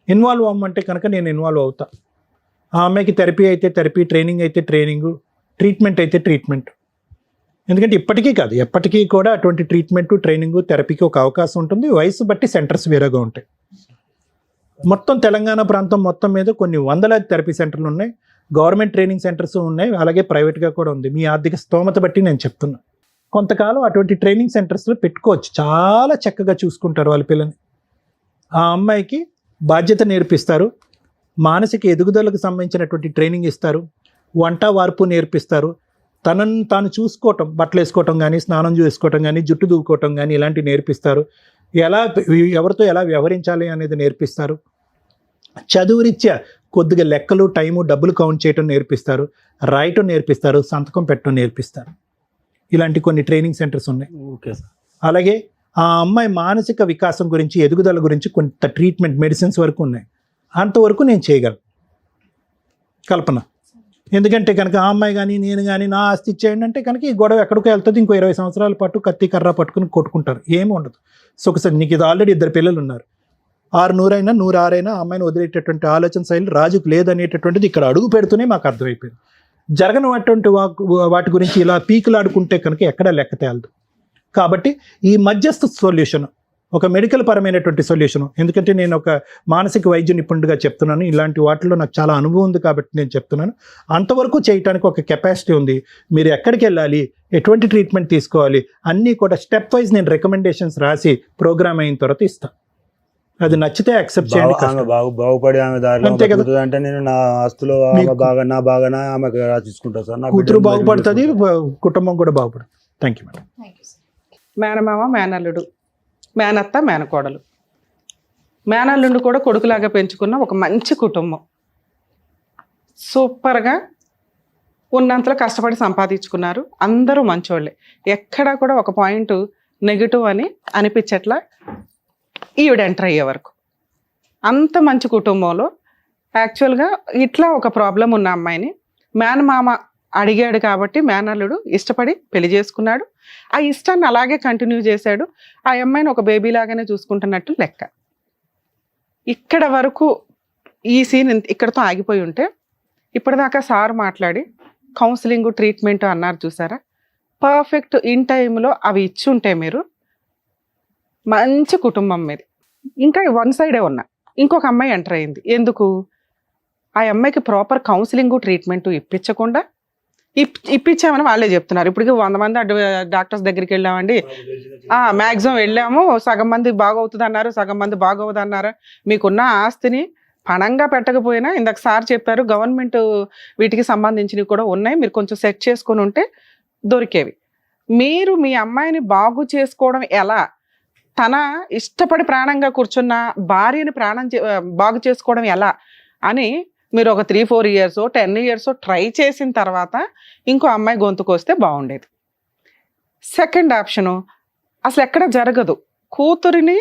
ఇన్వాల్వ్ అవ్వమంటే కనుక నేను ఇన్వాల్వ్ అవుతా. ఆ అమ్మాయికి థెరపీ అయితే థెరపీ, ట్రైనింగ్ అయితే ట్రైనింగ్, ట్రీట్మెంట్ అయితే ట్రీట్మెంట్. ఎందుకంటే ఇప్పటికీ కాదు, ఎప్పటికీ కూడా అటువంటి ట్రీట్మెంట్, ట్రైనింగ్, థెరపీకి ఒక అవకాశం ఉంటుంది. వయసు బట్టి సెంటర్స్ వేరేగా ఉంటాయి. మొత్తం తెలంగాణ ప్రాంతం మొత్తం మీద కొన్ని వందలాది థెరపీ సెంటర్లు ఉన్నాయి, గవర్నమెంట్ ట్రైనింగ్ సెంటర్స్ ఉన్నాయి, అలాగే ప్రైవేట్గా కూడా ఉంది. మీ ఆర్థిక స్తోమత బట్టి నేను చెప్తున్నా. కొంతకాలం అటువంటి ట్రైనింగ్ సెంటర్స్లో పెట్టుకోవచ్చు, చాలా చక్కగా చూసుకుంటారు వాళ్ళ పిల్లని. ఆ అమ్మాయికి బాధ్యత నేర్పిస్తారు, మానసిక ఎదుగుదలకు సంబంధించినటువంటి ట్రైనింగ్ ఇస్తారు, వంట వార్పు నేర్పిస్తారు, తనను తాను చూసుకోవటం, బట్టలు వేసుకోవటం కానీ, స్నానం చేసుకోవటం కానీ, జుట్టు దూకోవటం కానీ ఇలాంటివి నేర్పిస్తారు. ఎవరితో ఎలా వ్యవహరించాలి అనేది నేర్పిస్తారు. చదువు రీత్యా కొద్దిగా లెక్కలు, టైము, డబ్బులు కౌంట్ చేయటం నేర్పిస్తారు, రాయటం నేర్పిస్తారు, సంతకం పెట్టడం నేర్పిస్తారు. ఇలాంటి కొన్ని ట్రైనింగ్ సెంటర్స్ ఉన్నాయి. Okay sir. అలాగే ఆ అమ్మాయి మానసిక వికాసం గురించి, ఎదుగుదల గురించి కొంత ట్రీట్మెంట్, మెడిసిన్స్ వరకు ఉన్నాయి. అంతవరకు నేను చేయగలను కల్పన. ఎందుకంటే కనుక ఆ అమ్మాయి కానీ నేను కానీ నా ఆస్తి ఇచ్చేయండి అంటే కనుక ఈ గొడవ ఎక్కడికో వెళ్తుంది. ఇంకో 20 సంవత్సరాల పాటు కత్తి కర్ర పట్టుకుని కొట్టుకుంటారు, ఏమి ఉండదు. సొకసారి నీకు ఇది ఆల్రెడీ 2 పిల్లలు ఉన్నారు, 600 అయినా 106 అయినా ఆ అమ్మాయిని వదిలేటటువంటి ఆలోచన శైలి రాజుకు లేదనేటటువంటిది ఇక్కడ అడుగు పెడుతూనే మాకు అర్థమైపోయింది. జరగనటువంటి వాటి గురించి ఇలా పీకులాడుకుంటే కనుక ఎక్కడా లెక్క తేలదు. కాబట్టి ఈ మధ్యస్థ సొల్యూషన్, ఒక మెడికల్ పరమైనటువంటి సొల్యూషన్. ఎందుకంటే నేను ఒక మానసిక వైద్య నిపుణుడిగా చెప్తున్నాను, ఇలాంటి వాటిలో నాకు చాలా అనుభవం ఉంది కాబట్టి నేను చెప్తున్నాను. అంతవరకు చేయడానికి ఒక కెపాసిటీ ఉంది. మీరు ఎక్కడికి వెళ్ళాలి, ఎటువంటి ట్రీట్మెంట్ తీసుకోవాలి అన్నీ కూడా స్టెప్ వైజ్ నేను రికమెండేషన్స్ రాసి ప్రోగ్రామ్ అయిన తర్వాత ఇస్తాను. అది నచ్చితే యాక్సెప్ట్ చేయండి. బాగుపడి ఆమె దారిలో అంతే కదా. అంటే నేను నా ఆస్తులో నా బాగా ఆమెకు రాసిచ్చుకుంటా సార్. నా కూతురు బాగుపడుతుంది, కుటుంబం కూడా బాగుపడుతుంది. Thank you madam. మేనమామ, మేనల్లుడు, మేనత్త, మేనకోడలు, మేనల్లుండు కూడా కొడుకులాగా పెంచుకున్న ఒక మంచి కుటుంబం. సూపర్గా ఉన్నంతలో కష్టపడి సంపాదించుకున్నారు. అందరూ మంచోళ్ళే, ఎక్కడా కూడా ఒక పాయింట్ నెగిటివ్ అని అనిపించట్లా ఈవిడ ఎంటర్ అయ్యే వరకు. అంత మంచి కుటుంబంలో యాక్చువల్గా ఇట్లా ఒక ప్రాబ్లం ఉన్న అమ్మాయిని మేనమామ అడిగాడు కాబట్టి మేనల్లుడు ఇష్టపడి పెళ్లి చేసుకున్నాడు. ఆ ఇష్టాన్ని అలాగే కంటిన్యూ చేశాడు. ఆ అమ్మాయిని ఒక బేబీ లాగానే చూసుకుంటున్నట్టు లెక్క. ఇక్కడ వరకు ఈ సీన్ ఇక్కడతో ఆగిపోయి ఉంటే ఇప్పటిదాకా సార్ మాట్లాడి కౌన్సిలింగ్, ట్రీట్మెంట్ అన్నారు చూసారా, పర్ఫెక్ట్ ఇన్ టైంలో అవి ఇచ్చి ఉంటే మీరు మంచి కుటుంబం మీద. ఇంకా 1 సైడే ఉన్నా ఇంకొక అమ్మాయి ఎంటర్ అయింది. ఎందుకు? ఆ అమ్మాయికి ప్రాపర్ కౌన్సిలింగ్, ట్రీట్మెంట్ ఇప్పించకుండా ఇప్పించామని వాళ్ళే చెప్తున్నారు. ఇప్పటికి 100 మంది డాక్టర్స్ దగ్గరికి వెళ్ళామండి, మ్యాక్సిమం వెళ్ళాము, సగం మంది బాగవుతుంది అన్నారు, సగం మంది బాగోవద్దు అన్నారు. మీకున్న ఆస్తిని పణంగా పెట్టకపోయినా ఇందాక సార్ చెప్పారు గవర్నమెంట్ వీటికి సంబంధించినవి కూడా ఉన్నాయి, మీరు కొంచెం సెట్ చేసుకొని ఉంటే దొరికేవి. మీరు మీ అమ్మాయిని బాగు చేసుకోవడం ఎలా? తన ఇష్టపడి ప్రాణంగా కూర్చున్న భార్యని బాగు చేసుకోవడం ఎలా అని మీరు ఒక 3-4 ఇయర్స్ 10 ఇయర్స్ ట్రై చేసిన తర్వాత ఇంకో అమ్మాయి గొంతుకు వస్తే బాగుండేది. సెకండ్ ఆప్షను అసలు ఎక్కడ జరగదు. కూతురిని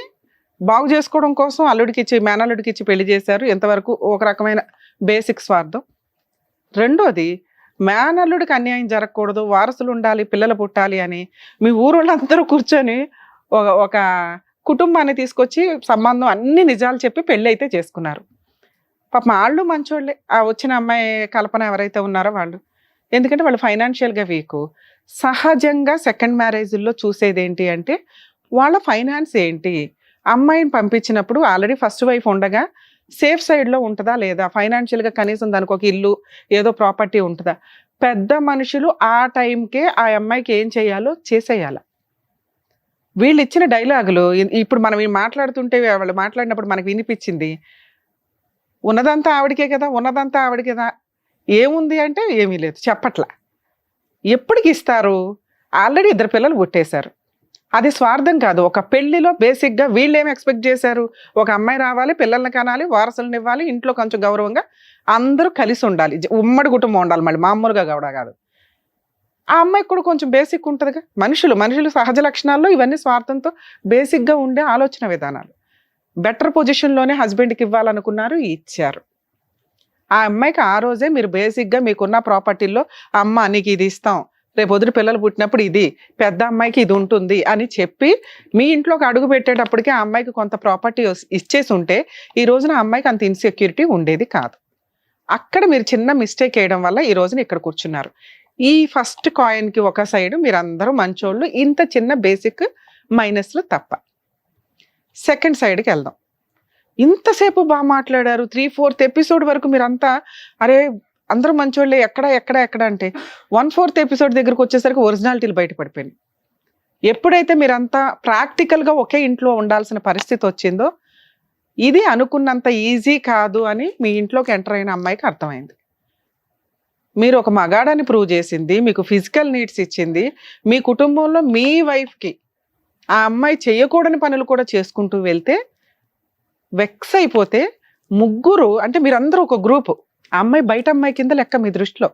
బాగు చేసుకోవడం కోసం అల్లుడికి ఇచ్చి మేనల్లుడికి ఇచ్చి పెళ్లి చేశారు, ఎంతవరకు ఒక రకమైన బేసిక్ స్వార్థం. రెండోది మేనల్లుడికి అన్యాయం జరగకూడదు, వారసులు ఉండాలి, పిల్లలు పుట్టాలి అని మీ ఊరోళ్ళందరూ కూర్చొని ఒక కుటుంబాన్ని తీసుకొచ్చి సంబంధం అన్ని నిజాలు చెప్పి పెళ్ళి అయితే చేసుకున్నారు. పాపం వాళ్ళు మంచోళ్ళే, ఆ వచ్చిన అమ్మాయి కల్పన ఎవరైతే ఉన్నారో వాళ్ళు. ఎందుకంటే వాళ్ళు ఫైనాన్షియల్గా వీక్. సహజంగా సెకండ్ మ్యారేజ్లో చూసేది ఏంటి అంటే వాళ్ళ ఫైనాన్స్ ఏంటి, అమ్మాయిని పంపించినప్పుడు ఆల్రెడీ ఫస్ట్ వైఫ్ ఉండగా సేఫ్ సైడ్లో ఉంటుందా లేదా, ఫైనాన్షియల్గా కనీసం దానికి ఒక ఇల్లు ఏదో ప్రాపర్టీ ఉంటుందా. పెద్ద మనుషులు ఆ టైంకే ఆ అమ్మాయికి ఏం చేయాలో చేసేయాలి. వీళ్ళు ఇచ్చిన డైలాగులు ఇప్పుడు మనం మాట్లాడుతుంటే వాళ్ళు మాట్లాడినప్పుడు మనకు వినిపించింది, ఉన్నదంతా ఆవిడకే కదా, ఉన్నదంతా ఆవిడకే కదా, ఏముంది అంటే ఏమీ లేదు, చెప్పట్లా. ఎప్పటికి ఇస్తారు, ఆల్రెడీ 2 పిల్లలు పుట్టేశారు. అది స్వార్థం కాదు. ఒక పెళ్లిలో బేసిక్గా వీళ్ళు ఏమి ఎక్స్పెక్ట్ చేశారు, ఒక అమ్మాయి రావాలి, పిల్లల్ని కనాలి, వారసులను ఇవ్వాలి, ఇంట్లో కొంచెం గౌరవంగా అందరూ కలిసి ఉండాలి, ఉమ్మడి కుటుంబం ఉండాలి, మళ్ళీ మామూలుగా కూడా కాదు. ఆ అమ్మాయికి కూడా కొంచెం బేసిక్ ఉంటుందిగా. మనుషులు సహజ లక్షణాల్లో ఇవన్నీ స్వార్థంతో బేసిక్గా ఉండే ఆలోచన విధానాలు. బెటర్ పొజిషన్లోనే హస్బెండ్కి ఇవ్వాలనుకున్నారు, ఇచ్చారు. ఆ అమ్మాయికి ఆ రోజే మీరు బేసిక్గా మీకున్న ప్రాపర్టీల్లో అమ్మ నీకు ఇది ఇస్తాం, రేపు వదిలి పిల్లలు పుట్టినప్పుడు ఇది, పెద్ద అమ్మాయికి ఇది ఉంటుంది అని చెప్పి మీ ఇంట్లోకి అడుగు పెట్టేటప్పటికి ఆ అమ్మాయికి కొంత ప్రాపర్టీ ఇచ్చేసి ఉంటే ఈ రోజున ఆ అమ్మాయికి అంత ఇన్సెక్యూరిటీ ఉండేది కాదు. అక్కడ మీరు చిన్న మిస్టేక్ వేయడం వల్ల ఈ రోజున ఇక్కడ కూర్చున్నారు. ఈ ఫస్ట్ కాయిన్కి ఒక సైడ్ మీరందరూ మంచోళ్ళు, ఇంత చిన్న బేసిక్ మైనస్లు తప్ప. సెకండ్ సైడ్కి వెళ్దాం. ఇంతసేపు బాగా మాట్లాడారు, 3/4 ఎపిసోడ్ వరకు మీరంతా అరే అందరూ మంచోళ్ళే, ఎక్కడ అంటే 1/4 ఎపిసోడ్ దగ్గరకు వచ్చేసరికి ఒరిజినాలిటీలు బయటపడిపోయినాయి. ఎప్పుడైతే మీరంతా ప్రాక్టికల్గా ఒకే ఇంట్లో ఉండాల్సిన పరిస్థితి వచ్చిందో ఇది అనుకున్నంత ఈజీ కాదు అని మీ ఇంట్లోకి ఎంటర్ అయిన అమ్మాయికి అర్థమైంది. మీరు ఒక మగాడని ప్రూవ్ చేసింది, మీకు ఫిజికల్ నీడ్స్ ఇచ్చింది, మీ కుటుంబంలో మీ వైఫ్కి ఆ అమ్మాయి చేయకూడని పనులు కూడా చేసుకుంటూ వెళ్తే వెక్స్ అయిపోతే ముగ్గురు అంటే మీరందరూ ఒక గ్రూపు, ఆ అమ్మాయి బయట అమ్మాయి కింద లెక్క మీ దృష్టిలో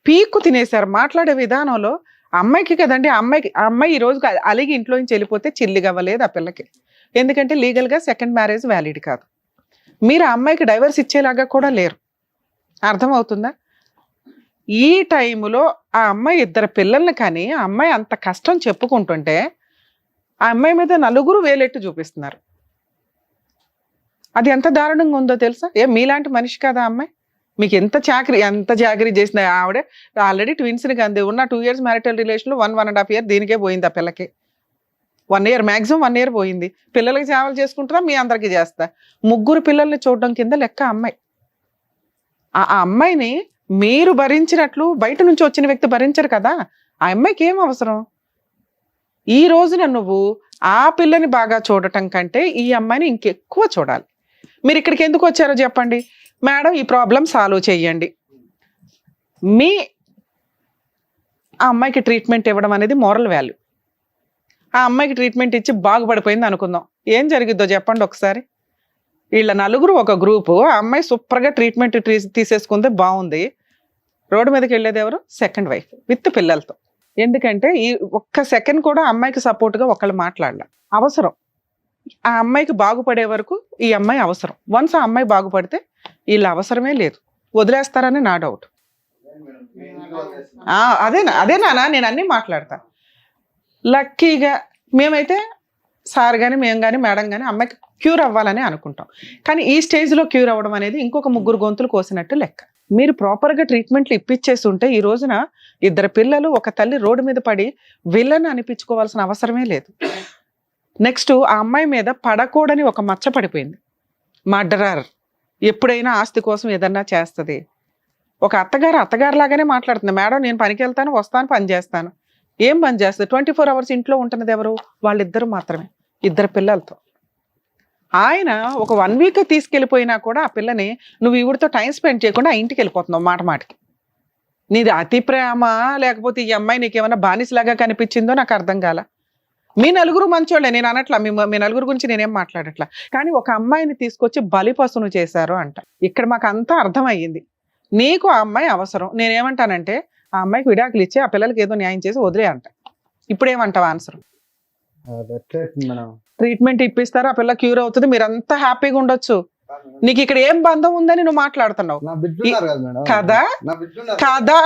పీక్కు తినేశారు. మాట్లాడే విధానంలో అమ్మాయికి కదండి, ఆ అమ్మాయి ఈ రోజు అలిగి ఇంట్లో నుంచి వెళ్ళిపోతే చిల్లిగా అవ్వలేదు ఆ పిల్లకి. ఎందుకంటే లీగల్గా సెకండ్ మ్యారేజ్ వ్యాలిడ్ కాదు. మీరు ఆ అమ్మాయికి డైవర్స్ ఇచ్చేలాగా కూడా లేరు. అర్థమవుతుందా? ఈ టైంలో ఆ అమ్మాయి 2 పిల్లల్ని కానీ ఆ అమ్మాయి అంత కష్టం చెప్పుకుంటుంటే ఆ అమ్మాయి మీద 4 వేలెట్టు చూపిస్తున్నారు. అది ఎంత దారుణంగా ఉందో తెలుసా? మీలాంటి మనిషి కదా అమ్మాయి, మీకు ఎంత చాకరీ చేసిన ఆవిడే ఆల్రెడీ ట్విన్స్ని కంది ఉన్న 2 years మ్యారిటల్ రిలేషన్లో 1.5 year దీనికే పోయింది. ఆ పిల్లకి 1 year మ్యాక్సిమం 1 year పోయింది. పిల్లలకి సేవలు చేసుకుంటారా, మీ అందరికీ చేస్తా. 3 పిల్లల్ని చూడడం కింద లెక్క అమ్మాయి. ఆ అమ్మాయిని మీరు భరించినట్లు బయట నుంచి వచ్చిన వ్యక్తి భరించరు కదా. ఆ అమ్మాయికి ఏం అవసరం? ఈ రోజున నువ్వు ఆ పిల్లని బాగా చూడటం కంటే ఈ అమ్మాయిని ఇంకెక్కువ చూడాలి. మీరు ఇక్కడికి ఎందుకు వచ్చారో చెప్పండి. మేడం ఈ ప్రాబ్లం సాల్వ్ చేయండి. ఆ అమ్మాయికి ట్రీట్మెంట్ ఇవ్వడం అనేది మోరల్ వాల్యూ. ఆ అమ్మాయికి ట్రీట్మెంట్ ఇచ్చి బాగుపడిపోయింది అనుకుందాం, ఏం జరిగిద్దో చెప్పండి ఒకసారి. వీళ్ళ 4 ఒక గ్రూపు, ఆ అమ్మాయి సూపర్గా ట్రీట్మెంట్ తీసేసుకుంటే బాగుంది. రోడ్డు మీదకి వెళ్ళేది ఎవరు? సెకండ్ వైఫ్ విత్ పిల్లలతో. ఎందుకంటే ఈ ఒక్క సెకండ్ కూడా అమ్మాయికి సపోర్ట్గా ఒకళ్ళు మాట్లాడాల. అవసరం ఆ అమ్మాయికి బాగుపడే వరకు ఈ అమ్మాయి అవసరం. వన్స్ ఆ అమ్మాయి బాగుపడితే వీళ్ళ అవసరమే లేదు, వదిలేస్తారని నా డౌట్. అదేనా నేను అన్నీ మాట్లాడతా. లక్కీగా మేమైతే సార్ కానీ మేము కానీ మేడం కానీ అమ్మాయికి క్యూర్ అవ్వాలని అనుకుంటాం. కానీ ఈ స్టేజ్లో క్యూర్ అవ్వడం అనేది ఇంకొక 3 గొంతులు కోసినట్టు లెక్క. మీరు ప్రాపర్గా ట్రీట్మెంట్లు ఇప్పించేసి ఉంటే ఈ రోజున 2 పిల్లలు ఒక తల్లి రోడ్డు మీద పడి విలన్ అనిపించుకోవాల్సిన అవసరమే లేదు. నెక్స్ట్ ఆ అమ్మాయి మీద పడకూడని ఒక మచ్చ పడిపోయింది. మర్డరర్, ఎప్పుడైనా ఆస్తి కోసం ఏదన్నా చేస్తుంది. ఒక అత్తగారు లాగానే మాట్లాడుతుంది. మేడం నేను పనికి వెళ్తాను, వస్తాను, పని చేస్తాను. ఏం పని చేస్తుంది? 24 hours ఇంట్లో ఉంటున్నది ఎవరు? వాళ్ళిద్దరు మాత్రమే, 2 పిల్లలతో. ఆయన ఒక 1 week తీసుకెళ్ళిపోయినా కూడా ఆ పిల్లని నువ్వు ఈవిడితో టైం స్పెండ్ చేయకుండా ఆ ఇంటికి వెళ్ళిపోతున్నావు మాటకి. నీది అతి ప్రేమ లేకపోతే ఈ అమ్మాయి నీకేమన్నా బానిసలాగా కనిపించిందో నాకు అర్థం కాల. మీ 4 మంచోళ్ళే, నేను అనట్లా, మీ 4 గురించి నేనేం మాట్లాడట్లా. కానీ ఒక అమ్మాయిని తీసుకొచ్చి బలిపశును చేశారు అంట. ఇక్కడ మాకు అంతా అర్థమయ్యింది. నీకు ఆ అమ్మాయి అవసరం. నేనేమంటానంటే ఆ అమ్మాయికి విడాకులు ఇచ్చి ఆ పిల్లలకి ఏదో న్యాయం చేసి వదిలే అంట. ఇప్పుడేమంటావు ఆన్సర్? ట్రీట్మెంట్ ఇప్పిస్తారు, ఆ పిల్ల క్యూర్ అవుతుంది, మీరంతా హ్యాపీగా ఉండొచ్చు. నీకు ఇక్కడ ఏం బంధం ఉందని నువ్వు మాట్లాడుతున్నావు నా బిడ్డ ఉన్నారు కదా మేడం, కదా నా బిడ్డ ఉన్నారు. కదా.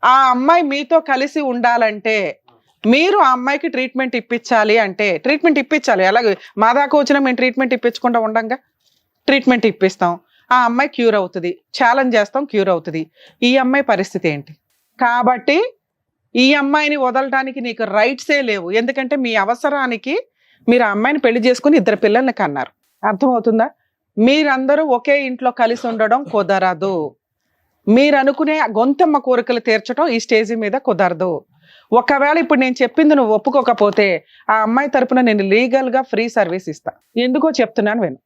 ఆ అమ్మాయి మీతో కలిసి ఉండాలంటే మీరు ఆ అమ్మాయికి ట్రీట్మెంట్ ఇప్పించాలి అంటే ట్రీట్మెంట్ ఇప్పించాలి. అలాగే మా దాకా వచ్చినా మేము ట్రీట్మెంట్ ఇప్పించకుండా ఉండంగా ట్రీట్మెంట్ ఇప్పిస్తాం, ఆ అమ్మాయి క్యూర్ అవుతుంది, ఛాలెంజ్ చేస్తాం, క్యూర్ అవుతుంది. ఈ అమ్మాయి పరిస్థితి ఏంటి? కాబట్టి ఈ అమ్మాయిని వదలడానికి నీకు రైట్సే లేవు. ఎందుకంటే మీ అవసరానికి మీరు ఆ అమ్మాయిని పెళ్లి చేసుకుని 2 పిల్లల్ని కన్నారు. అర్థమవుతుందా? మీరందరూ ఒకే ఇంట్లో కలిసి ఉండడం కుదరదు. మీరు అనుకునే గొంతమ్మ కోరికలు తీర్చడం ఈ స్టేజ్ మీద కుదరదు. ఒకవేళ ఇప్పుడు నేను చెప్పింది నువ్వు ఒప్పుకోకపోతే ఆ అమ్మాయి తరపున నేను లీగల్గా ఫ్రీ సర్వీస్ ఇస్తా. ఎందుకో చెప్తున్నాను విను.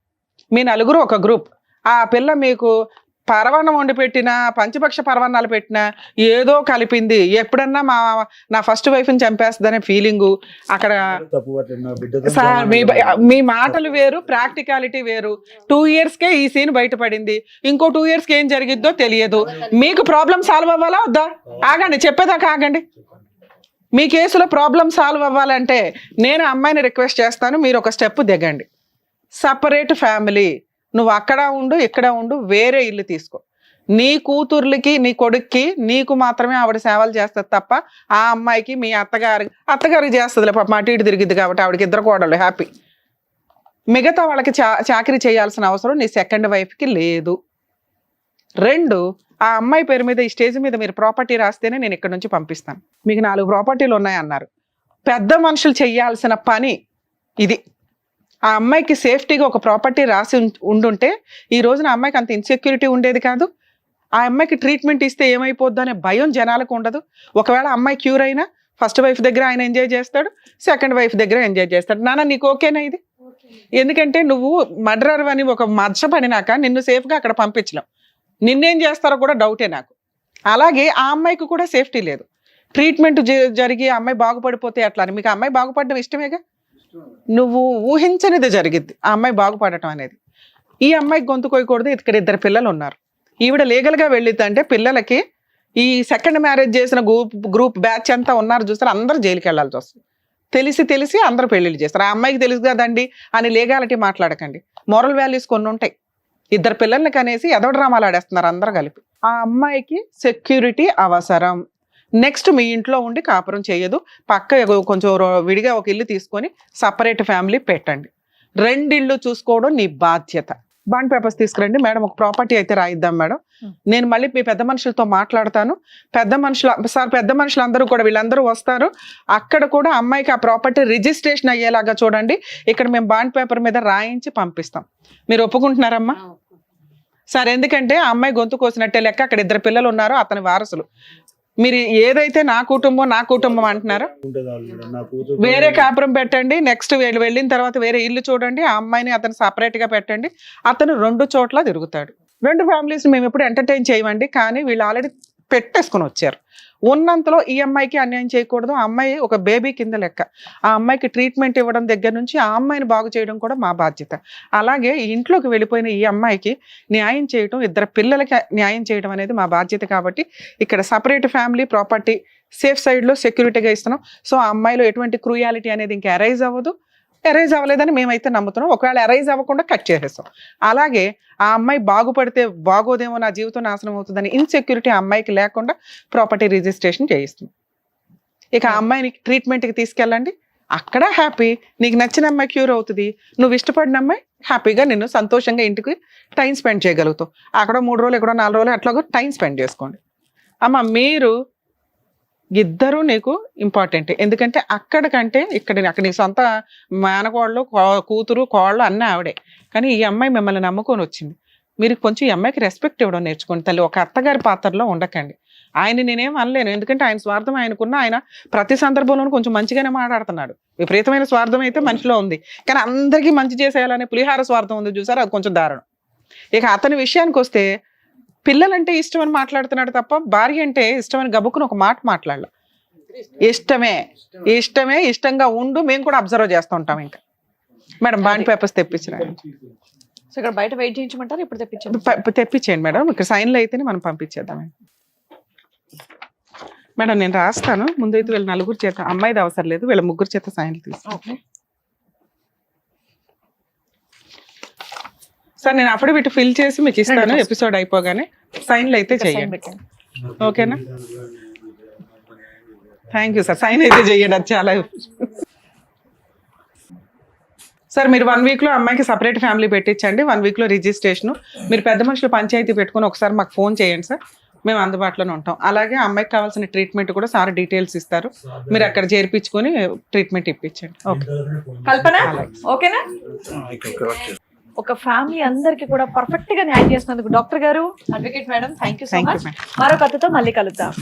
మీ నలుగురు ఒక గ్రూప్, ఆ పిల్ల మీకు పరవాన్నం వండి పెట్టినా, పంచపక్ష పరవాన్నాలు పెట్టినా ఏదో కలిపింది, ఎప్పుడన్నా నా ఫస్ట్ వైఫ్ని చంపేస్తుందనే ఫీలింగు అక్కడ. సార్ మీ మాటలు వేరు, ప్రాక్టికాలిటీ వేరు. 2 yearsకే ఈ సీన్ బయటపడింది, ఇంకో 2 yearsకి ఏం జరిగిద్దో తెలియదు. మీకు ప్రాబ్లం సాల్వ్ అవ్వాలా వద్దా? ఆగండి, చెప్పేదాకా ఆగండి. మీ కేసులో ప్రాబ్లం సాల్వ్ అవ్వాలంటే నేను అమ్మాయిని రిక్వెస్ట్ చేస్తాను, మీరు ఒక స్టెప్ దిగండి. సపరేట్ ఫ్యామిలీ, నువ్వు అక్కడ ఉండు, ఇక్కడ ఉండు, వేరే ఇల్లు తీసుకో. నీ కూతుర్లకి, నీ కొడుక్కి, నీకు మాత్రమే ఆవిడ సేవలు చేస్తుంది తప్ప ఆ అమ్మాయికి మీ అత్తగారికి చేస్తుంది. పాప అటు ఇటు తిరిగిద్ది కాబట్టి ఆవిడకి 2 కోడళ్ళు హ్యాపీ. మిగతా వాళ్ళకి చాకరీ చేయాల్సిన అవసరం నీ సెకండ్ వైఫ్కి లేదు. 2, ఆ అమ్మాయి పేరు మీద ఈ స్టేజ్ మీద మీరు ప్రాపర్టీ రాస్తేనే నేను ఇక్కడ నుంచి పంపిస్తాను. మీకు 4 ప్రాపర్టీలు ఉన్నాయన్నారు. పెద్ద మనుషులు చేయాల్సిన పని ఇది. ఆ అమ్మాయికి సేఫ్టీగా ఒక ప్రాపర్టీ రాసి ఉండుంటే ఈ రోజున ఆ అమ్మాయికి అంత ఇన్సెక్యూరిటీ ఉండేది కాదు. ఆ అమ్మాయికి ట్రీట్మెంట్ ఇస్తే ఏమైపోద్దు అనే భయం జనాలకు ఉండదు. ఒకవేళ అమ్మాయి క్యూర్ అయినా ఫస్ట్ వైఫ్ దగ్గర ఆయన ఎంజాయ్ చేస్తాడు, సెకండ్ వైఫ్ దగ్గర ఎంజాయ్ చేస్తాడు. నాన్న నీకు ఓకేనా ఇది? ఎందుకంటే నువ్వు మర్డర్ అని ఒక మచ్చ పడినాక నిన్ను సేఫ్గా అక్కడ పంపించలేం. నిన్నేం చేస్తారో కూడా డౌటే నాకు. అలాగే ఆ అమ్మాయికి కూడా సేఫ్టీ లేదు. ట్రీట్మెంట్ జరిగి ఆ అమ్మాయి బాగుపడిపోతే అట్లా అని. మీకు ఆ అమ్మాయి బాగుపడడం ఇష్టమేగా? నువ్వు ఊహించనిది జరిగిద్ది ఆ అమ్మాయి బాగుపడటం అనేది. ఈ అమ్మాయికి గొంతు కోయకూడదు. ఇక్కడ 2 పిల్లలు ఉన్నారు. ఈవిడ లీగల్గా వెళ్ళిద్దంటే పిల్లలకి ఈ సెకండ్ మ్యారేజ్ చేసిన గ్రూప్ బ్యాచ్ అంతా ఉన్నారు చూస్తారు, అందరూ జైలుకి వెళ్ళాల్సి వస్తుంది. తెలిసి అందరూ పెళ్ళిళ్ళు చేస్తారు. ఆ అమ్మాయికి తెలుసు కదండి అని లీగాలిటీ మాట్లాడకండి. మోరల్ వాల్యూస్ కొన్ని ఉంటాయి. 2 పిల్లల్ని కనేసి ఎదవ డ్రామాలు ఆడేస్తున్నారు అందరూ కలిపి. ఆ అమ్మాయికి సెక్యూరిటీ అవసరం. నెక్స్ట్ మీ ఇంట్లో ఉండి కాపురం చేయదు, పక్క కొంచెం విడిగా ఒక ఇల్లు తీసుకొని సపరేట్ ఫ్యామిలీ పెట్టండి. 2 ఇళ్ళు చూసుకోవడం నీ బాధ్యత. బాండ్ పేపర్స్ తీసుకురండి మేడం, ఒక ప్రాపర్టీ అయితే రాయిద్దాం మేడం. నేను మళ్ళీ మీ పెద్ద మనుషులతో మాట్లాడతాను. పెద్ద మనుషులు అందరూ కూడా వీళ్ళందరూ వస్తారు. అక్కడ కూడా అమ్మాయికి ఆ ప్రాపర్టీ రిజిస్ట్రేషన్ అయ్యేలాగా చూడండి. ఇక్కడ మేము బాండ్ పేపర్ మీద రాయించి పంపిస్తాం. మీరు ఒప్పుకుంటున్నారమ్మా? సార్, ఎందుకంటే ఆ అమ్మాయి గొంతు కోసినట్టే లెక్క. అక్కడ 2 పిల్లలు ఉన్నారు, అతని వారసులు. మీరు ఏదైతే నా కుటుంబం అంటున్నారో వేరే కాపురం పెట్టండి. నెక్స్ట్ వెళ్ళిన తర్వాత వేరే ఇల్లు చూడండి. ఆ అమ్మాయిని అతను సపరేట్ గా పెట్టండి. అతను 2 చోట్ల తిరుగుతాడు. 2 ఫ్యామిలీస్ మేము ఎప్పుడు ఎంటర్టైన్ చేయమండి. కానీ వీళ్ళు ఆల్రెడీ పెట్టేసుకుని వచ్చారు. ఉన్నంతలో ఈ అమ్మాయికి అన్యాయం చేయకూడదు. ఆ అమ్మాయి ఒక బేబీ కింద లెక్క. ఆ అమ్మాయికి ట్రీట్మెంట్ ఇవ్వడం దగ్గర నుంచి ఆ అమ్మాయిని బాగు చేయడం కూడా మా బాధ్యత. అలాగే ఇంట్లోకి వెళ్ళిపోయిన ఈ అమ్మాయికి న్యాయం చేయడం, 2 పిల్లలకి న్యాయం చేయడం అనేది మా బాధ్యత. కాబట్టి ఇక్కడ సపరేట్ ఫ్యామిలీ, ప్రాపర్టీ సేఫ్ సైడ్లో సెక్యూరిటీగా ఇస్తున్నాం. సో ఆ అమ్మాయిలో ఎటువంటి క్రూయాలిటీ అనేది ఇంకా అరైజ్ అవ్వదు. అరైజ్ అవ్వలేదని మేమైతే నమ్ముతున్నాం. ఒకవేళ అరైజ్ అవ్వకుండా కట్ చేసేస్తాం. అలాగే ఆ అమ్మాయి బాగుపడితే బాగోదేమో, నా జీవితం నాశనం అవుతుందని ఇన్సెక్యూరిటీ ఆ అమ్మాయికి లేకుండా ప్రాపర్టీ రిజిస్ట్రేషన్ చేయిస్తుంది. ఇక ఆ అమ్మాయిని ట్రీట్మెంట్కి తీసుకెళ్ళండి. అక్కడ హ్యాపీ. నీకు నచ్చిన అమ్మాయి క్యూర్ అవుతుంది. నువ్వు ఇష్టపడిన అమ్మాయి హ్యాపీగా నిన్ను సంతోషంగా ఇంటికి టైం స్పెండ్ చేయగలుగుతావు. అక్కడ 3 రోజులు, ఎక్కడో 4 రోజులు అట్లాగో టైం స్పెండ్ చేసుకోండి. అమ్మ, మీరు ఇద్దరు నీకు ఇంపార్టెంట్. ఎందుకంటే అక్కడికంటే అక్కడ నీ సొంత మేనకోళ్ళు, కూతురు, కోళ్ళు అన్నీ ఆవిడే. కానీ ఈ అమ్మాయి మిమ్మల్ని నమ్ముకొని వచ్చింది. మీరు కొంచెం ఈ అమ్మాయికి రెస్పెక్ట్ ఇవ్వడం నేర్చుకోండి తల్లి. ఒక అత్తగారి పాత్రలో ఉండకండి. ఆయన నేనేం అనలేను, ఎందుకంటే ఆయన స్వార్థం ఆయనకున్న. ఆయన ప్రతి సందర్భంలోనూ కొంచెం మంచిగానే మాట్లాడుతున్నాడు. విపరీతమైన స్వార్థం అయితే మనిషిలో ఉంది. కానీ అందరికీ మంచి చేసేయాలనే పులిహార స్వార్థం ఉంది చూసారు, అది కొంచెం దారుణం. ఇక అతని విషయానికి వస్తే పిల్లలంటే ఇష్టం అని మాట్లాడుతున్నాడు తప్ప భార్య అంటే ఇష్టమని గబుక్కుని ఒక మాట మాట్లాడాల. ఇష్టంగా ఉండు. మేము కూడా అబ్జర్వ్ చేస్తూ ఉంటాం. ఇంకా మేడం బాండ్ పేపర్స్ తెప్పించిన ఇక్కడ బయట వెయిట్ చేయించమంటారు, ఇప్పుడు తెప్పించేయండి మేడం. ఇక్కడ సైన్లు అయితేనే మనం పంపించేద్దాం మేడం. నేను రాస్తాను. ముందైతే వీళ్ళ 4 చేత, అమ్మాయిది అవసరం లేదు, వీళ్ళ 3 చేత సైన్లు తీసుకుంటాం. సార్ నేను అఫిడవిట్ ఫిల్ చేసి మీకు ఇస్తాను ఎపిసోడ్ అయిపోగానే, సైన్లు అయితే చెయ్యండి. ఓకేనా? Thank you sir. సైన్ అయితే చెయ్యండి, అది చాలా. సార్ మీరు 1 week లో అమ్మాయికి సపరేట్ ఫ్యామిలీ పెట్టించండి, 1 week లో రిజిస్ట్రేషన్. మీరు పెద్ద మనుషులు పంచాయతీ పెట్టుకుని ఒకసారి మాకు ఫోన్ చేయండి సార్, మేము అందుబాటులోనే ఉంటాం. అలాగే అమ్మాయికి కావాల్సిన ట్రీట్మెంట్ కూడా సార్ డీటెయిల్స్ ఇస్తారు, మీరు అక్కడ చేర్పించుకొని ట్రీట్మెంట్ ఇప్పించండి. ఓకే కల్పన, ఓకేనా? ఒక ఫ్యామిలీ అందరికి కూడా పర్ఫెక్ట్ గా న్యాయం చేసినందుకు డాక్టర్ గారు, advocate madam, thank you so much. మరో కథతో మళ్ళీ కలుద్దాం.